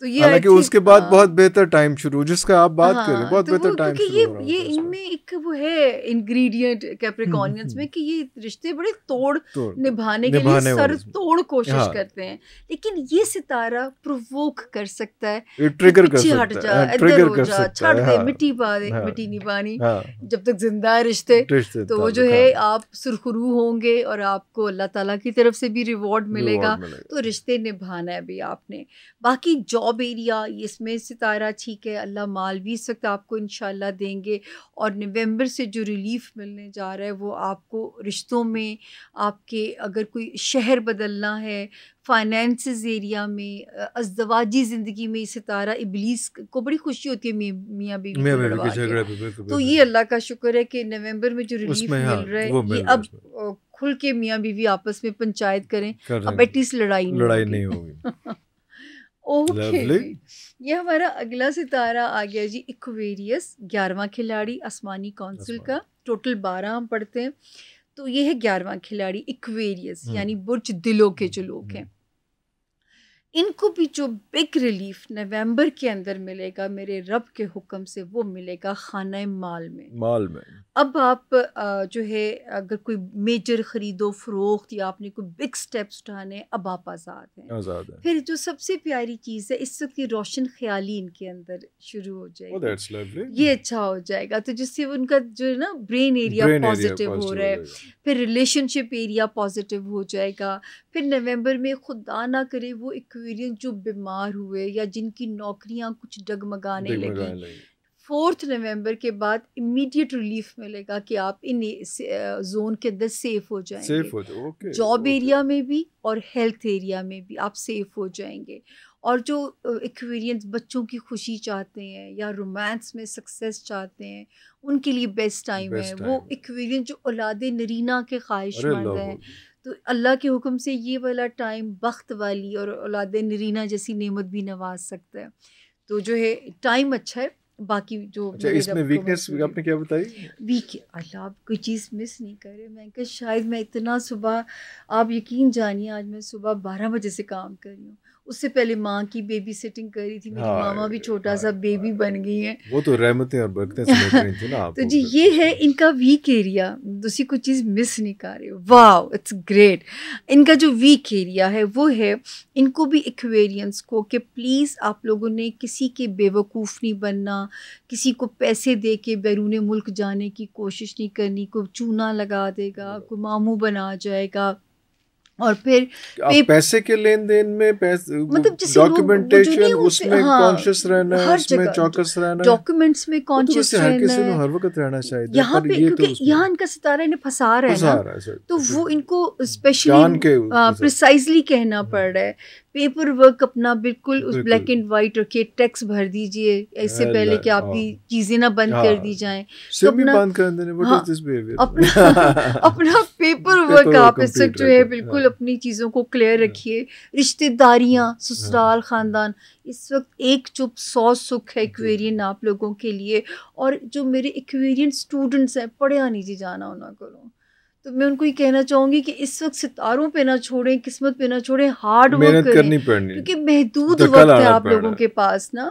तो ये हालांकि उसके बाद बहुत बेहतर टाइम शुरू, जिसका आप बात करें, बहुत तो बेहतर टाइम शुरू हो रहा है। ये इनमें एक वो है इंग्रेडिएंट कैप्रिकॉर्नियंस में कि ये रिश्ते बड़े तोड़ निभाने के लिए सर तोड़ कोशिश करते हैं, लेकिन ये सितारा प्रोवोक कर सकता है, ट्रिगर कर सकता है, हट जा, इधर हो जा, छोड़ दे, मिट्टी पा दे, मिट्टी नहीं पानी, जब तक जिंदा है रिश्ते। तो वो जो है आप सुरखरू होंगे और आपको अल्लाह ताला की तरफ से भी रिवॉर्ड मिलेगा। तो रिश्ते निभाना है भी आपने। बाकी जॉब एरिया, इसमें सितारा ठीक है, अल्लाह माल भी इस वक्त आपको इंशाल्लाह देंगे, और नवंबर से जो रिलीफ मिलने जा रहा है वो आपको रिश्तों में, आपके अगर कोई शहर बदलना है, फाइनेंसेस एरिया में, अज़दवाजी ज़िंदगी में सितारा इब्लीस को बड़ी खुशी होती है मियाँ बीवी के बढ़वा के। तो ये अल्लाह का शुक्र है कि नवंबर में जो रिलीफ मिल रहा है, ये अब खुल के मियाँ बीवी आपस में पंचायत करें, अब एटलीस्ट लड़ाई नहीं होगी। ओके, ये हमारा अगला सितारा आ गया जी इक्वेरियस, 11वां खिलाड़ी आसमानी काउंसिल का। टोटल 12 हम पढ़ते हैं, तो ये है 11वां खिलाड़ी इक्वेरियस, यानी बुर्ज दिलों के जो लोग हैं। इनको भी जो बिग रिलीफ नवंबर के अंदर मिलेगा मेरे रब के हुक्म से, वो मिलेगा खाना माल में। अब आप जो है अगर कोई मेजर ख़रीदो फरोख्त या आपने कोई बिग स्टेप्स उठाने, अब आप आज़ाद हैं। फिर जो सबसे प्यारी चीज़ है, इस वक्त की रोशन ख्याली इनके अंदर शुरू हो जाएगी। ये अच्छा हो जाएगा, तो जिससे उनका जो है ना ब्रेन एरिया पॉजिटिव हो रहा है। फिर रिलेशनशिप एरिया पॉजिटिव हो जाएगा। फिर नवंबर में खुदा ना करे वो एक्वेरियन जो बीमार हुए या जिनकी नौकरियां कुछ डगमगाने लगी, 4 नवंबर के बाद इमीडिएट रिलीफ मिलेगा कि आप इन जोन के अंदर सेफ हो जाएंगे। जॉब एरिया में भी और हेल्थ एरिया में भी आप सेफ हो जाएंगे। और जो एक्वेरियंस बच्चों की खुशी चाहते हैं या रोमांस में सक्सेस चाहते हैं, उनके लिए बेस्ट टाइम है। वो एक्वेरियंस जो औलाद नरीना के ख्वाहिशमंद हैं, तो अल्लाह के हुक्म से ये वाला टाइम बख्त वाली और औलाद नरीना जैसी नेमत भी नवाज सकता है। तो जो है टाइम अच्छा है। बाकी जो इसमें वीकनेस आपने क्या बताई? वीक अल्लाह आप कोई चीज़ मिस नहीं करे। मैं कहा शायद मैं इतना सुबह, आप यकीन जानिए आज मैं सुबह 12 बजे से काम कर रही हूँ। उससे पहले माँ की बेबी सिटिंग करी थी, मेरी मामा भी छोटा सा बेबी बन गई है। वो तो रहमतें और बरकतें समेट रही थी ना आप। तो जी ये है इनका वीक एरिया, दूसरी कोई चीज़ मिस नहीं कर रहे हो। Wow it's great. इनका जो वीक एरिया है वो है, इनको भी एक्वेरियंस को कि प्लीज़ आप लोगों ने किसी के बेवकूफ़ नहीं बनना, किसी को पैसे दे के बैरून मुल्क जाने की कोशिश नहीं करनी। कोई चूना लगा देगा, कोई मामू बना जाएगा, और फिर पैसे के लेन देन में मतलब डॉक्यूमेंटेशन उसमें कॉन्शियस रहना है, उसमें चौकस रहना है, डॉक्यूमेंट्स में कॉन्शियस रहना है, हर वकत रहना चाहिए। यहाँ पे क्योंकि यहाँ इनका सितारा इन्हें फंसा रहा है ना, तो वो इनको स्पेशली प्रिसाइजली कहना पड़ रहा है। पेपर वर्क अपना बिल्कुल उस ब्लैक एंड वाइट रखिए, टैक्स भर दीजिए इससे पहले कि आपकी चीजें ना बंद कर दी जाएं। तो अपना पेपर वर्क आप इस वक्त जो है बिल्कुल अपनी चीज़ों को क्लियर रखिए। रिश्तेदारियाँ, ससुराल, ख़ानदान, इस वक्त एक चुप 100 सुख है एक्वेरियन आप लोगों के लिए। और जो मेरे एक्वेरियन स्टूडेंट्स हैं, पढ़िया नहीं जी जाना उन्हें करो, तो मैं उनको ये कहना चाहूँगी कि इस वक्त सितारों पे ना छोड़ें, किस्मत पे ना छोड़ें, हार्ड वर्क करें, क्योंकि महदूद वक्त है आप लोगों के पास ना,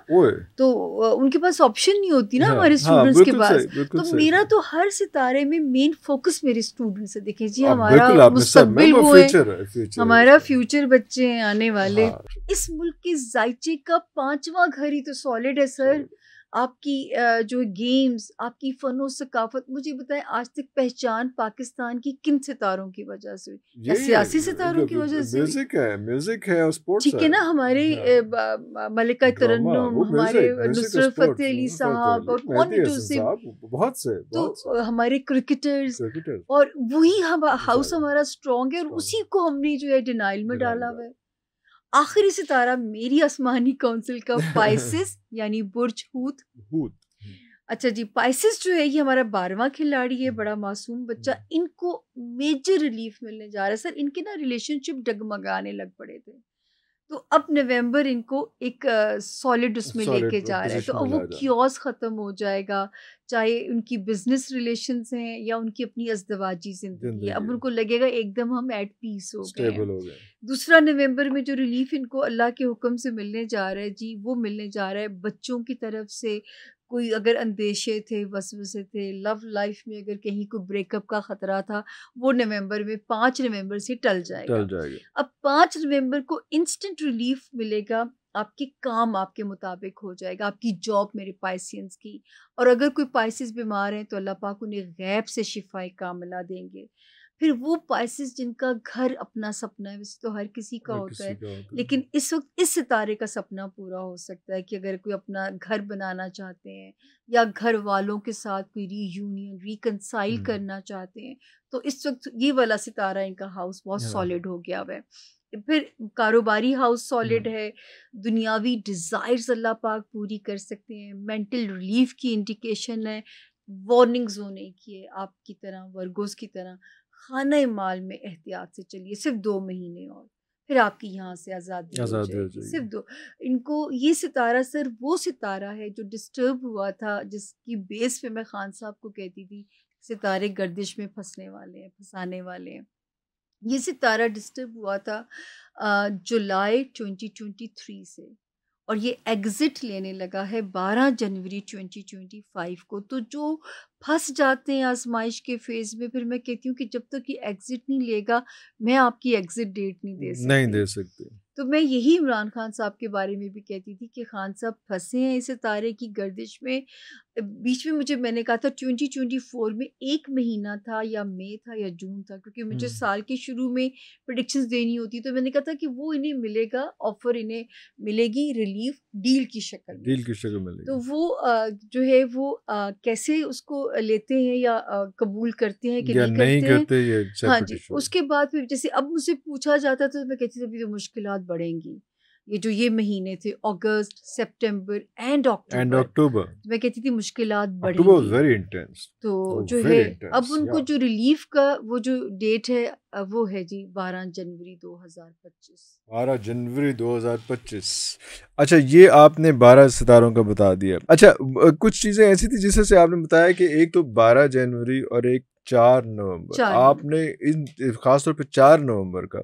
तो उनके पास ऑप्शन नहीं होती ना हमारे स्टूडेंट्स के पास। तो मेरा तो हर सितारे में मेन फोकस मेरे स्टूडेंट्स है। देखिए जी हमारा मुस्तकबिल वो है, हमारा फ्यूचर बच्चे हैं आने वाले। इस मुल्क के जायचे का 5वां घर ही तो सॉलिड है सर। आपकी जो गेम्स, आपकी फ़नो सकाफत, मुझे बताएं आज तक पहचान पाकिस्तान की किन सितारों की वजह से हुई? या सियासी सितारों की वजह से? म्यूजिक है और स्पोर्ट्स, ठीक है ना, हमारे मलिका तरन्नुम, हमारे नुसरत फतेह अली साहब और कौन बहुत से, तो हमारे क्रिकेटर्स, और वही हम हाउस हमारा स्ट्रॉन्ग है और उसी को हमने जो है डिनाइल में डाला हुआ है। आखिरी सितारा मेरी आसमानी काउंसिल का पाइसिस यानी बुर्ज हूत। अच्छा जी, पाइसिस जो है ये हमारा 12वां खिलाड़ी है, बड़ा मासूम बच्चा। इनको मेजर रिलीफ मिलने जा रहा है सर। इनके ना रिलेशनशिप डगमगाने लग पड़े थे, तो अब नवंबर इनको एक सॉलिड उसमें लेके जा रहा है। तो अब वो क्योस ख़त्म हो जाएगा, चाहे उनकी बिजनेस रिलेशंस हैं या उनकी अपनी अज़दवाजी ज़िंदगी है। अब उनको लगेगा एकदम हम एट पीस हो गए। 2 नवंबर में जो रिलीफ इनको अल्लाह के हुक्म से मिलने जा रहा है जी, वो मिलने जा रहा है बच्चों की तरफ से। कोई अगर अंदेशे थे, वसवसे थे, लव लाइफ में अगर कहीं कोई ब्रेकअप का ख़तरा था, वो नवंबर में 5 नवंबर से टल जाएगा। अब 5 नवंबर को इंस्टेंट रिलीफ मिलेगा, आपके काम आपके मुताबिक हो जाएगा, आपकी जॉब मेरे पाइसियंस की। और अगर कोई पाइसिस बीमार हैं तो अल्लाह पाक उन्हें गैब से शिफाए कामिला देंगे। फिर वो पाइसिस जिनका घर अपना सपना है, वैसे तो हर किसी का होता है, लेकिन इस वक्त इस सितारे का सपना पूरा हो सकता है कि अगर कोई अपना घर बनाना चाहते हैं या घर वालों के साथ कोई रीयूनियन, रिकंसाइल करना चाहते हैं, तो इस वक्त ये वाला सितारा इनका हाउस बहुत सॉलिड हो गया हुआ है। फिर कारोबारी हाउस सॉलिड है, दुनियावी डिज़ायर्स अल्लाह पाक पूरी कर सकते हैं, मेंटल रिलीफ की इंडिकेशन है, वार्निंग्स होने की है आपकी तरह, वर्गोस की तरह। खाना माल में एहतियात से चलिए, सिर्फ 2 महीने और फिर आपकी यहाँ से आज़ादी हो जाएगी। सिर्फ 2। इनको ये सितारा सर वो सितारा है जो डिस्टर्ब हुआ था, जिसकी बेस पे मैं खान साहब को कहती थी सितारे गर्दिश में फंसने वाले हैं, फंसाने वाले हैं। ये सितारा डिस्टर्ब हुआ था जुलाई 2023 से, और ये एग्ज़िट लेने लगा है 12 जनवरी 2025 को। तो जो फंस जाते हैं आजमाइश के फेज़ में, फिर मैं कहती हूँ कि जब तक ये एग्ज़िट नहीं लेगा, मैं आपकी एग्ज़िट डेट नहीं दे सकती। तो मैं यही इमरान खान साहब के बारे में भी कहती थी कि खान साहब फंसे हैं इस सितारे की गर्दिश में। बीच में मैंने कहा था 2024 में 1 महीना था या मई था या जून था, क्योंकि मुझे साल के शुरू में प्रेडिक्शंस देनी होती, तो मैंने कहा था कि वो इन्हें मिलेगा, ऑफर इन्हें मिलेगी, रिलीफ डील की शक्ल में। तो वो जो है वो कैसे उसको लेते हैं या कबूल करते हैं कि नहीं करते हैं। हाँ जी, उसके बाद फिर जैसे अब मुझसे पूछा जाता तो मैं कहती थी अभी तो मुश्किलात बढ़ेंगी, ये जो ये महीने थे अगस्त, सितंबर एंड अक्टूबर, मैं कहती थी मुश्किलात बढ़ेंगी, वेरी इंटेंस। तो जो है अब उनको जो रिलीफ का वो जो डेट है वो है जी 12 जनवरी 2025। 12 जनवरी 2025। अच्छा, ये आपने 12 सितारों का बता दिया। अच्छा, कुछ चीजें ऐसी थी जिससे आपने बताया कि एक तो 12 जनवरी और एक 4 नवंबर, आपने इन खासतौर पे 4 नवंबर का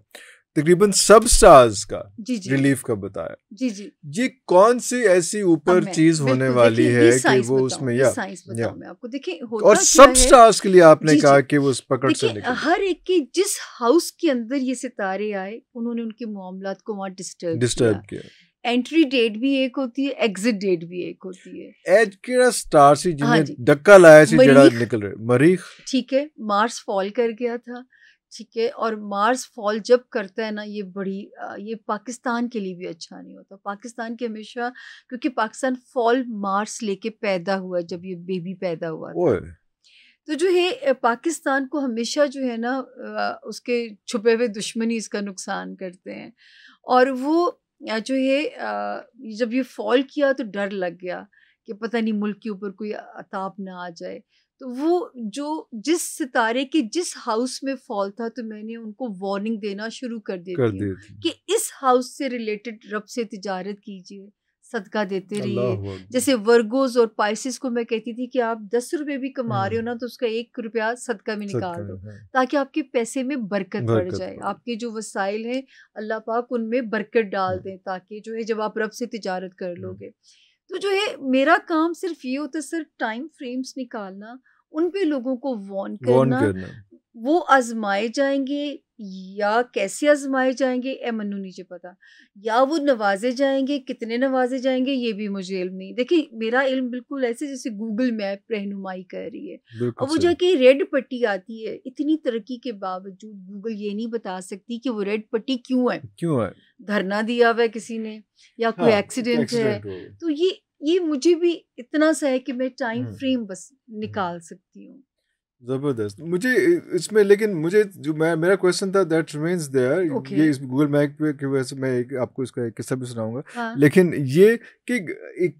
तकरीबन सब स्टार्स का रिलीफ का बताया। जी। ये कौन सी ऐसी ऊपर चीज होने वाली है कि वो उसमें मैं आपको देखिए और सब स्टार्स के लिए आपने कहा कि वो उस पकड़ से निकले। हर एक के जिस हाउस के अंदर ये सितारे आए उन्होंने उनके मामलात को वहाँ डिस्टर्ब किया। एंट्री डेट भी एक होती है, एग्जिट डेट भी एक होती है। एज केड़ा स्टार सी जिन्हें धक्का लाया सी जेड़ा निकल रहे मरीख, ठीक है, मार्स फॉल कर गया था, ठीक है, और मार्स फॉल जब करता है ना ये पाकिस्तान के लिए भी अच्छा नहीं होता। पाकिस्तान के हमेशा, क्योंकि पाकिस्तान फॉल मार्स लेके पैदा हुआ, जब ये बेबी पैदा हुआ था, तो जो है पाकिस्तान को हमेशा जो है ना उसके छुपे हुए दुश्मनी इसका नुकसान करते हैं। और वो जो है जब ये फॉल किया तो डर लग गया कि पता नहीं मुल्क के ऊपर कोई अताप ना आ जाए। तो वो जो जिस सितारे के जिस हाउस में फॉल था, तो मैंने उनको वार्निंग देना शुरू कर देती हूँ कि इस हाउस से रिलेटेड रब से तिजारत कीजिए, सदका देते रहिए। जैसे वर्गोज और पाइसिस को मैं कहती थी कि आप 10 रुपए भी कमा रहे हो ना, तो उसका 1 रुपया सदका में निकाल दो, ताकि आपके पैसे में बरकत बढ़ जाए। आपके जो वसाइल हैं अल्लाह पाक उनमें बरकत डाल दें, ताकि जो है जब आप रब से तिजारत कर लोगे। तो जो है मेरा काम सिर्फ ये होता है, सिर्फ टाइम फ्रेम्स निकालना, उन पे लोगों को वार्न करना। वो आजमाए जाएंगे या कैसे आजमाए जाएंगे ए मन्नू नीचे पता, या वो नवाजे जाएंगे, कितने नवाजे जाएंगे ये भी मुझे इल्म नहीं। देखिए मेरा इल्म बिल्कुल ऐसे जैसे गूगल मैप रहनुमाई कर रही है, और वो जाके रेड पट्टी आती है। इतनी तरक्की के बावजूद गूगल ये नहीं बता सकती कि वो रेड पट्टी क्यों है। धरना दिया हुआ है किसी ने, या कोई एक्सीडेंट है। तो ये मुझे भी इतना सा है कि मैं टाइम फ्रेम बस निकाल सकती हूँ। जबरदस्त। मुझे इसमें, लेकिन मुझे जो मेरा क्वेश्चन था दैट रिमेंस देयर, ये इस गूगल मैप पे की वजह से मैं आपको इसका एक किस्सा भी सुनाऊंगा। लेकिन ये कि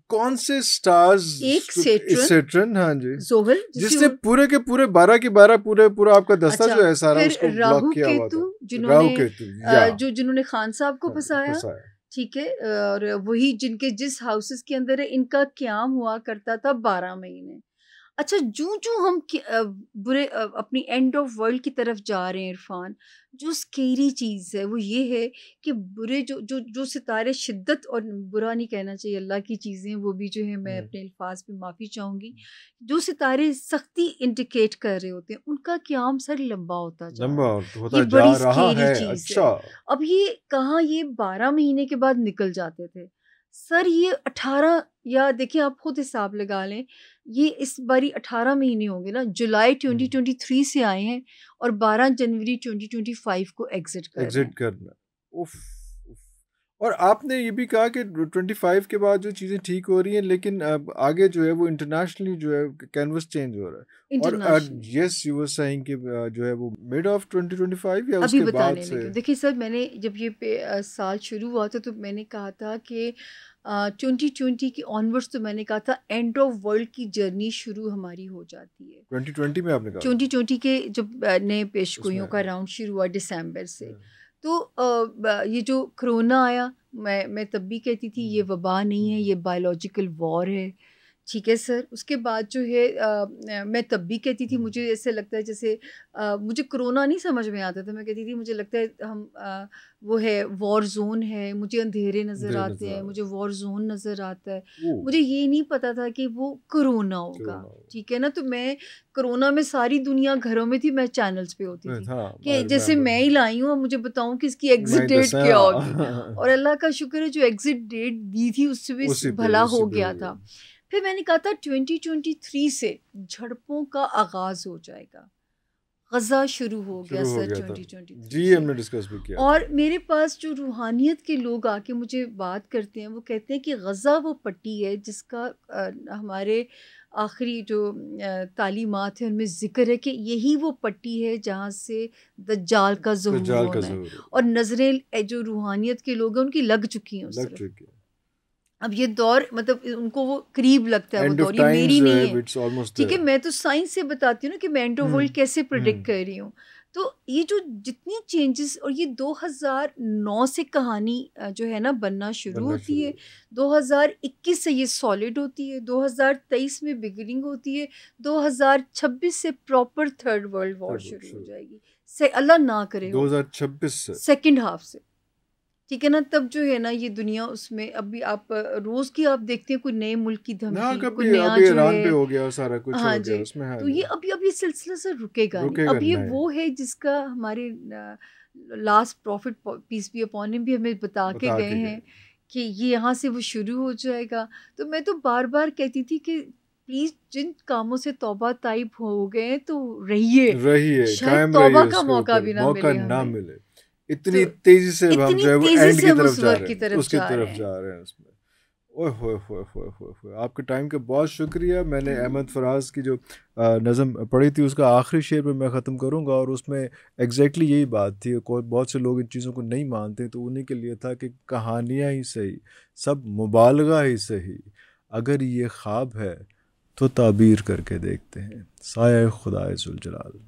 कौन से स्टार्स, एक सैटर्न, हाँ जी, जोहल, जिसने पूरे के पूरे 12 के 12 पूरा आपका दस्ता जो है सारा उसको ब्लॉक किया हुआ था। राहु केतु जिन्होंने खान साहब को फंसाया, ठीक है, और वही जिनके जिस हाउसेस के अंदर है, इनका क्याम हुआ करता था 12 महीने। अच्छा, जो हम बुरे अपनी एंड ऑफ वर्ल्ड की तरफ जा रहे हैं इरफान, जो स्केरी चीज़ है वो ये है कि बुरे जो सितारे शिद्दत, और बुरा नहीं कहना चाहिए, अल्लाह की चीज़ें वो भी जो है, मैं अपने अल्फाज पे माफ़ी चाहूँगी, जो सितारे सख्ती इंडिकेट कर रहे होते हैं उनका क़याम सर लंबा होता जा रहा है। ये बड़ी स्केरी चीज़ है। अब ये कहाँ, ये 12 महीने के बाद निकल जाते थे सर, ये 18, या देखिए आप खुद हिसाब लगा लें, ये इस बारी 18 महीने होंगे ना। जुलाई 2023 से आए हैं और 12 जनवरी 2025 को एग्जिट करना। उफ। और आपने ये भी कहा कि 25 के बाद जो चीज़ें ठीक हो रही हैं, लेकिन अब आगे जो है वो इंटरनेशनली जो है कैनवस चेंज हो रहा है। और यस, यू वर सेइंग कि जो है वो मिड ऑफ 2025 या उसके बाद से। देखिए सर, मैंने जब ये साल शुरू हुआ था तो मैंने कहा था कि 2020 की ऑनवर्ड्स, तो मैंने कहा था एंड ऑफ वर्ल्ड की जर्नी शुरू हमारी हो जाती है। 2020 में आपने कहा? 2020 के जब नए पेशगोइयों का राउंड शुरू हुआ दिसंबर से, तो ये जो कोरोना आया, मैं तब भी कहती थी ये वबा नहीं है, ये बायोलॉजिकल वॉर है, ठीक है सर। उसके बाद जो है मैं तब भी कहती थी, मुझे ऐसे लगता है जैसे मुझे कोरोना नहीं समझ में आता था, मैं कहती थी मुझे लगता है हम वो है वॉर जोन है, मुझे अंधेरे नज़र आते हैं, मुझे वॉर जोन नज़र आता है। मुझे ये नहीं पता था कि वो कोरोना होगा, ठीक है ना। तो मैं कोरोना में सारी दुनिया घरों में थी, मैं चैनल्स पे होती थी कि जैसे मैं ही लाई हूँ, मुझे बताऊँ कि इसकी एग्जिट डेट क्या होगी। और अल्लाह का शुक्र है जो एग्जिट डेट दी थी उससे भी भला हो गया था। फिर मैंने कहा था 2023 से झड़पों का आगाज़ हो जाएगा। गज़ा शुरू हो गया सर 2023 जी, हमने डिस्कस भी किया। और मेरे पास जो रूहानियत के लोग आके मुझे बात करते हैं, वो कहते हैं कि गज़ा वो पट्टी है जिसका हमारे आखिरी जो तालीमात है उनमें ज़िक्र है कि यही वो पट्टी है जहाँ से दज्जाल का ज़ुहूर होना है, और नज़रें जो रूहानियत के लोग हैं उनकी लग चुकी हैं उस तरफ। अब ये दौर मतलब उनको वो करीब लगता है वो दौर, ये मेरी नहीं है, ठीक है। मैं तो साइंस से बताती हूँ ना कि मैं एंड ऑफ वर्ल्ड कैसे प्रेडिक्ट कर रही हूँ। तो ये जो जितनी चेंजेस, और ये 2009 से कहानी जो है ना बनना शुरू होती है, 2021 से ये सॉलिड होती है, 2023 में बिगिनिंग होती है, 2026 से प्रॉपर थर्ड वर्ल्ड वॉर शुरू हो जाएगी, से अल्लाह ना करे 2026 से सेकेंड हाफ से, ठीक है ना। तब जो है ना ये दुनिया उसमें, अभी आप रोज की आप देखते हैं कोई नए मुल्क की धमकी, कोई नया जो ईरान पे हो गया सारा कुछ, हाँ हो जी, गया उसमें है, तो ये अभी सिलसिला से रुकेगा नहीं। अब ये वो है जिसका हमारे last prophet peace be upon him भी हमें बता के गए हैं कि ये यहाँ से वो शुरू हो जाएगा। तो मैं तो बार बार कहती थी कि प्लीज जिन कामों से तौबा ताइब हो गए तो रहिए, शायद तौबा का मौका भी ना मिले। इतनी तेजी से हम जो है वो एंड की तरफ जा रहे हैं, उसकी तरफ जा रहे हैं उसमें। ओए होए होए होए होए, आपके टाइम का बहुत शुक्रिया। मैंने अहमद फराज की जो नज़म पढ़ी थी उसका आखिरी शेर पे मैं ख़त्म करूँगा, और उसमें एग्जैक्टली यही बात थी। बहुत से लोग इन चीज़ों को नहीं मानते, तो उन्हीं के लिए था कि कहानियाँ ही सही, सब मुबालगा ही सही, अगर ये ख्वाब है तो ताबीर करके देखते हैं। साया खुदाए ज़ुल जलाल।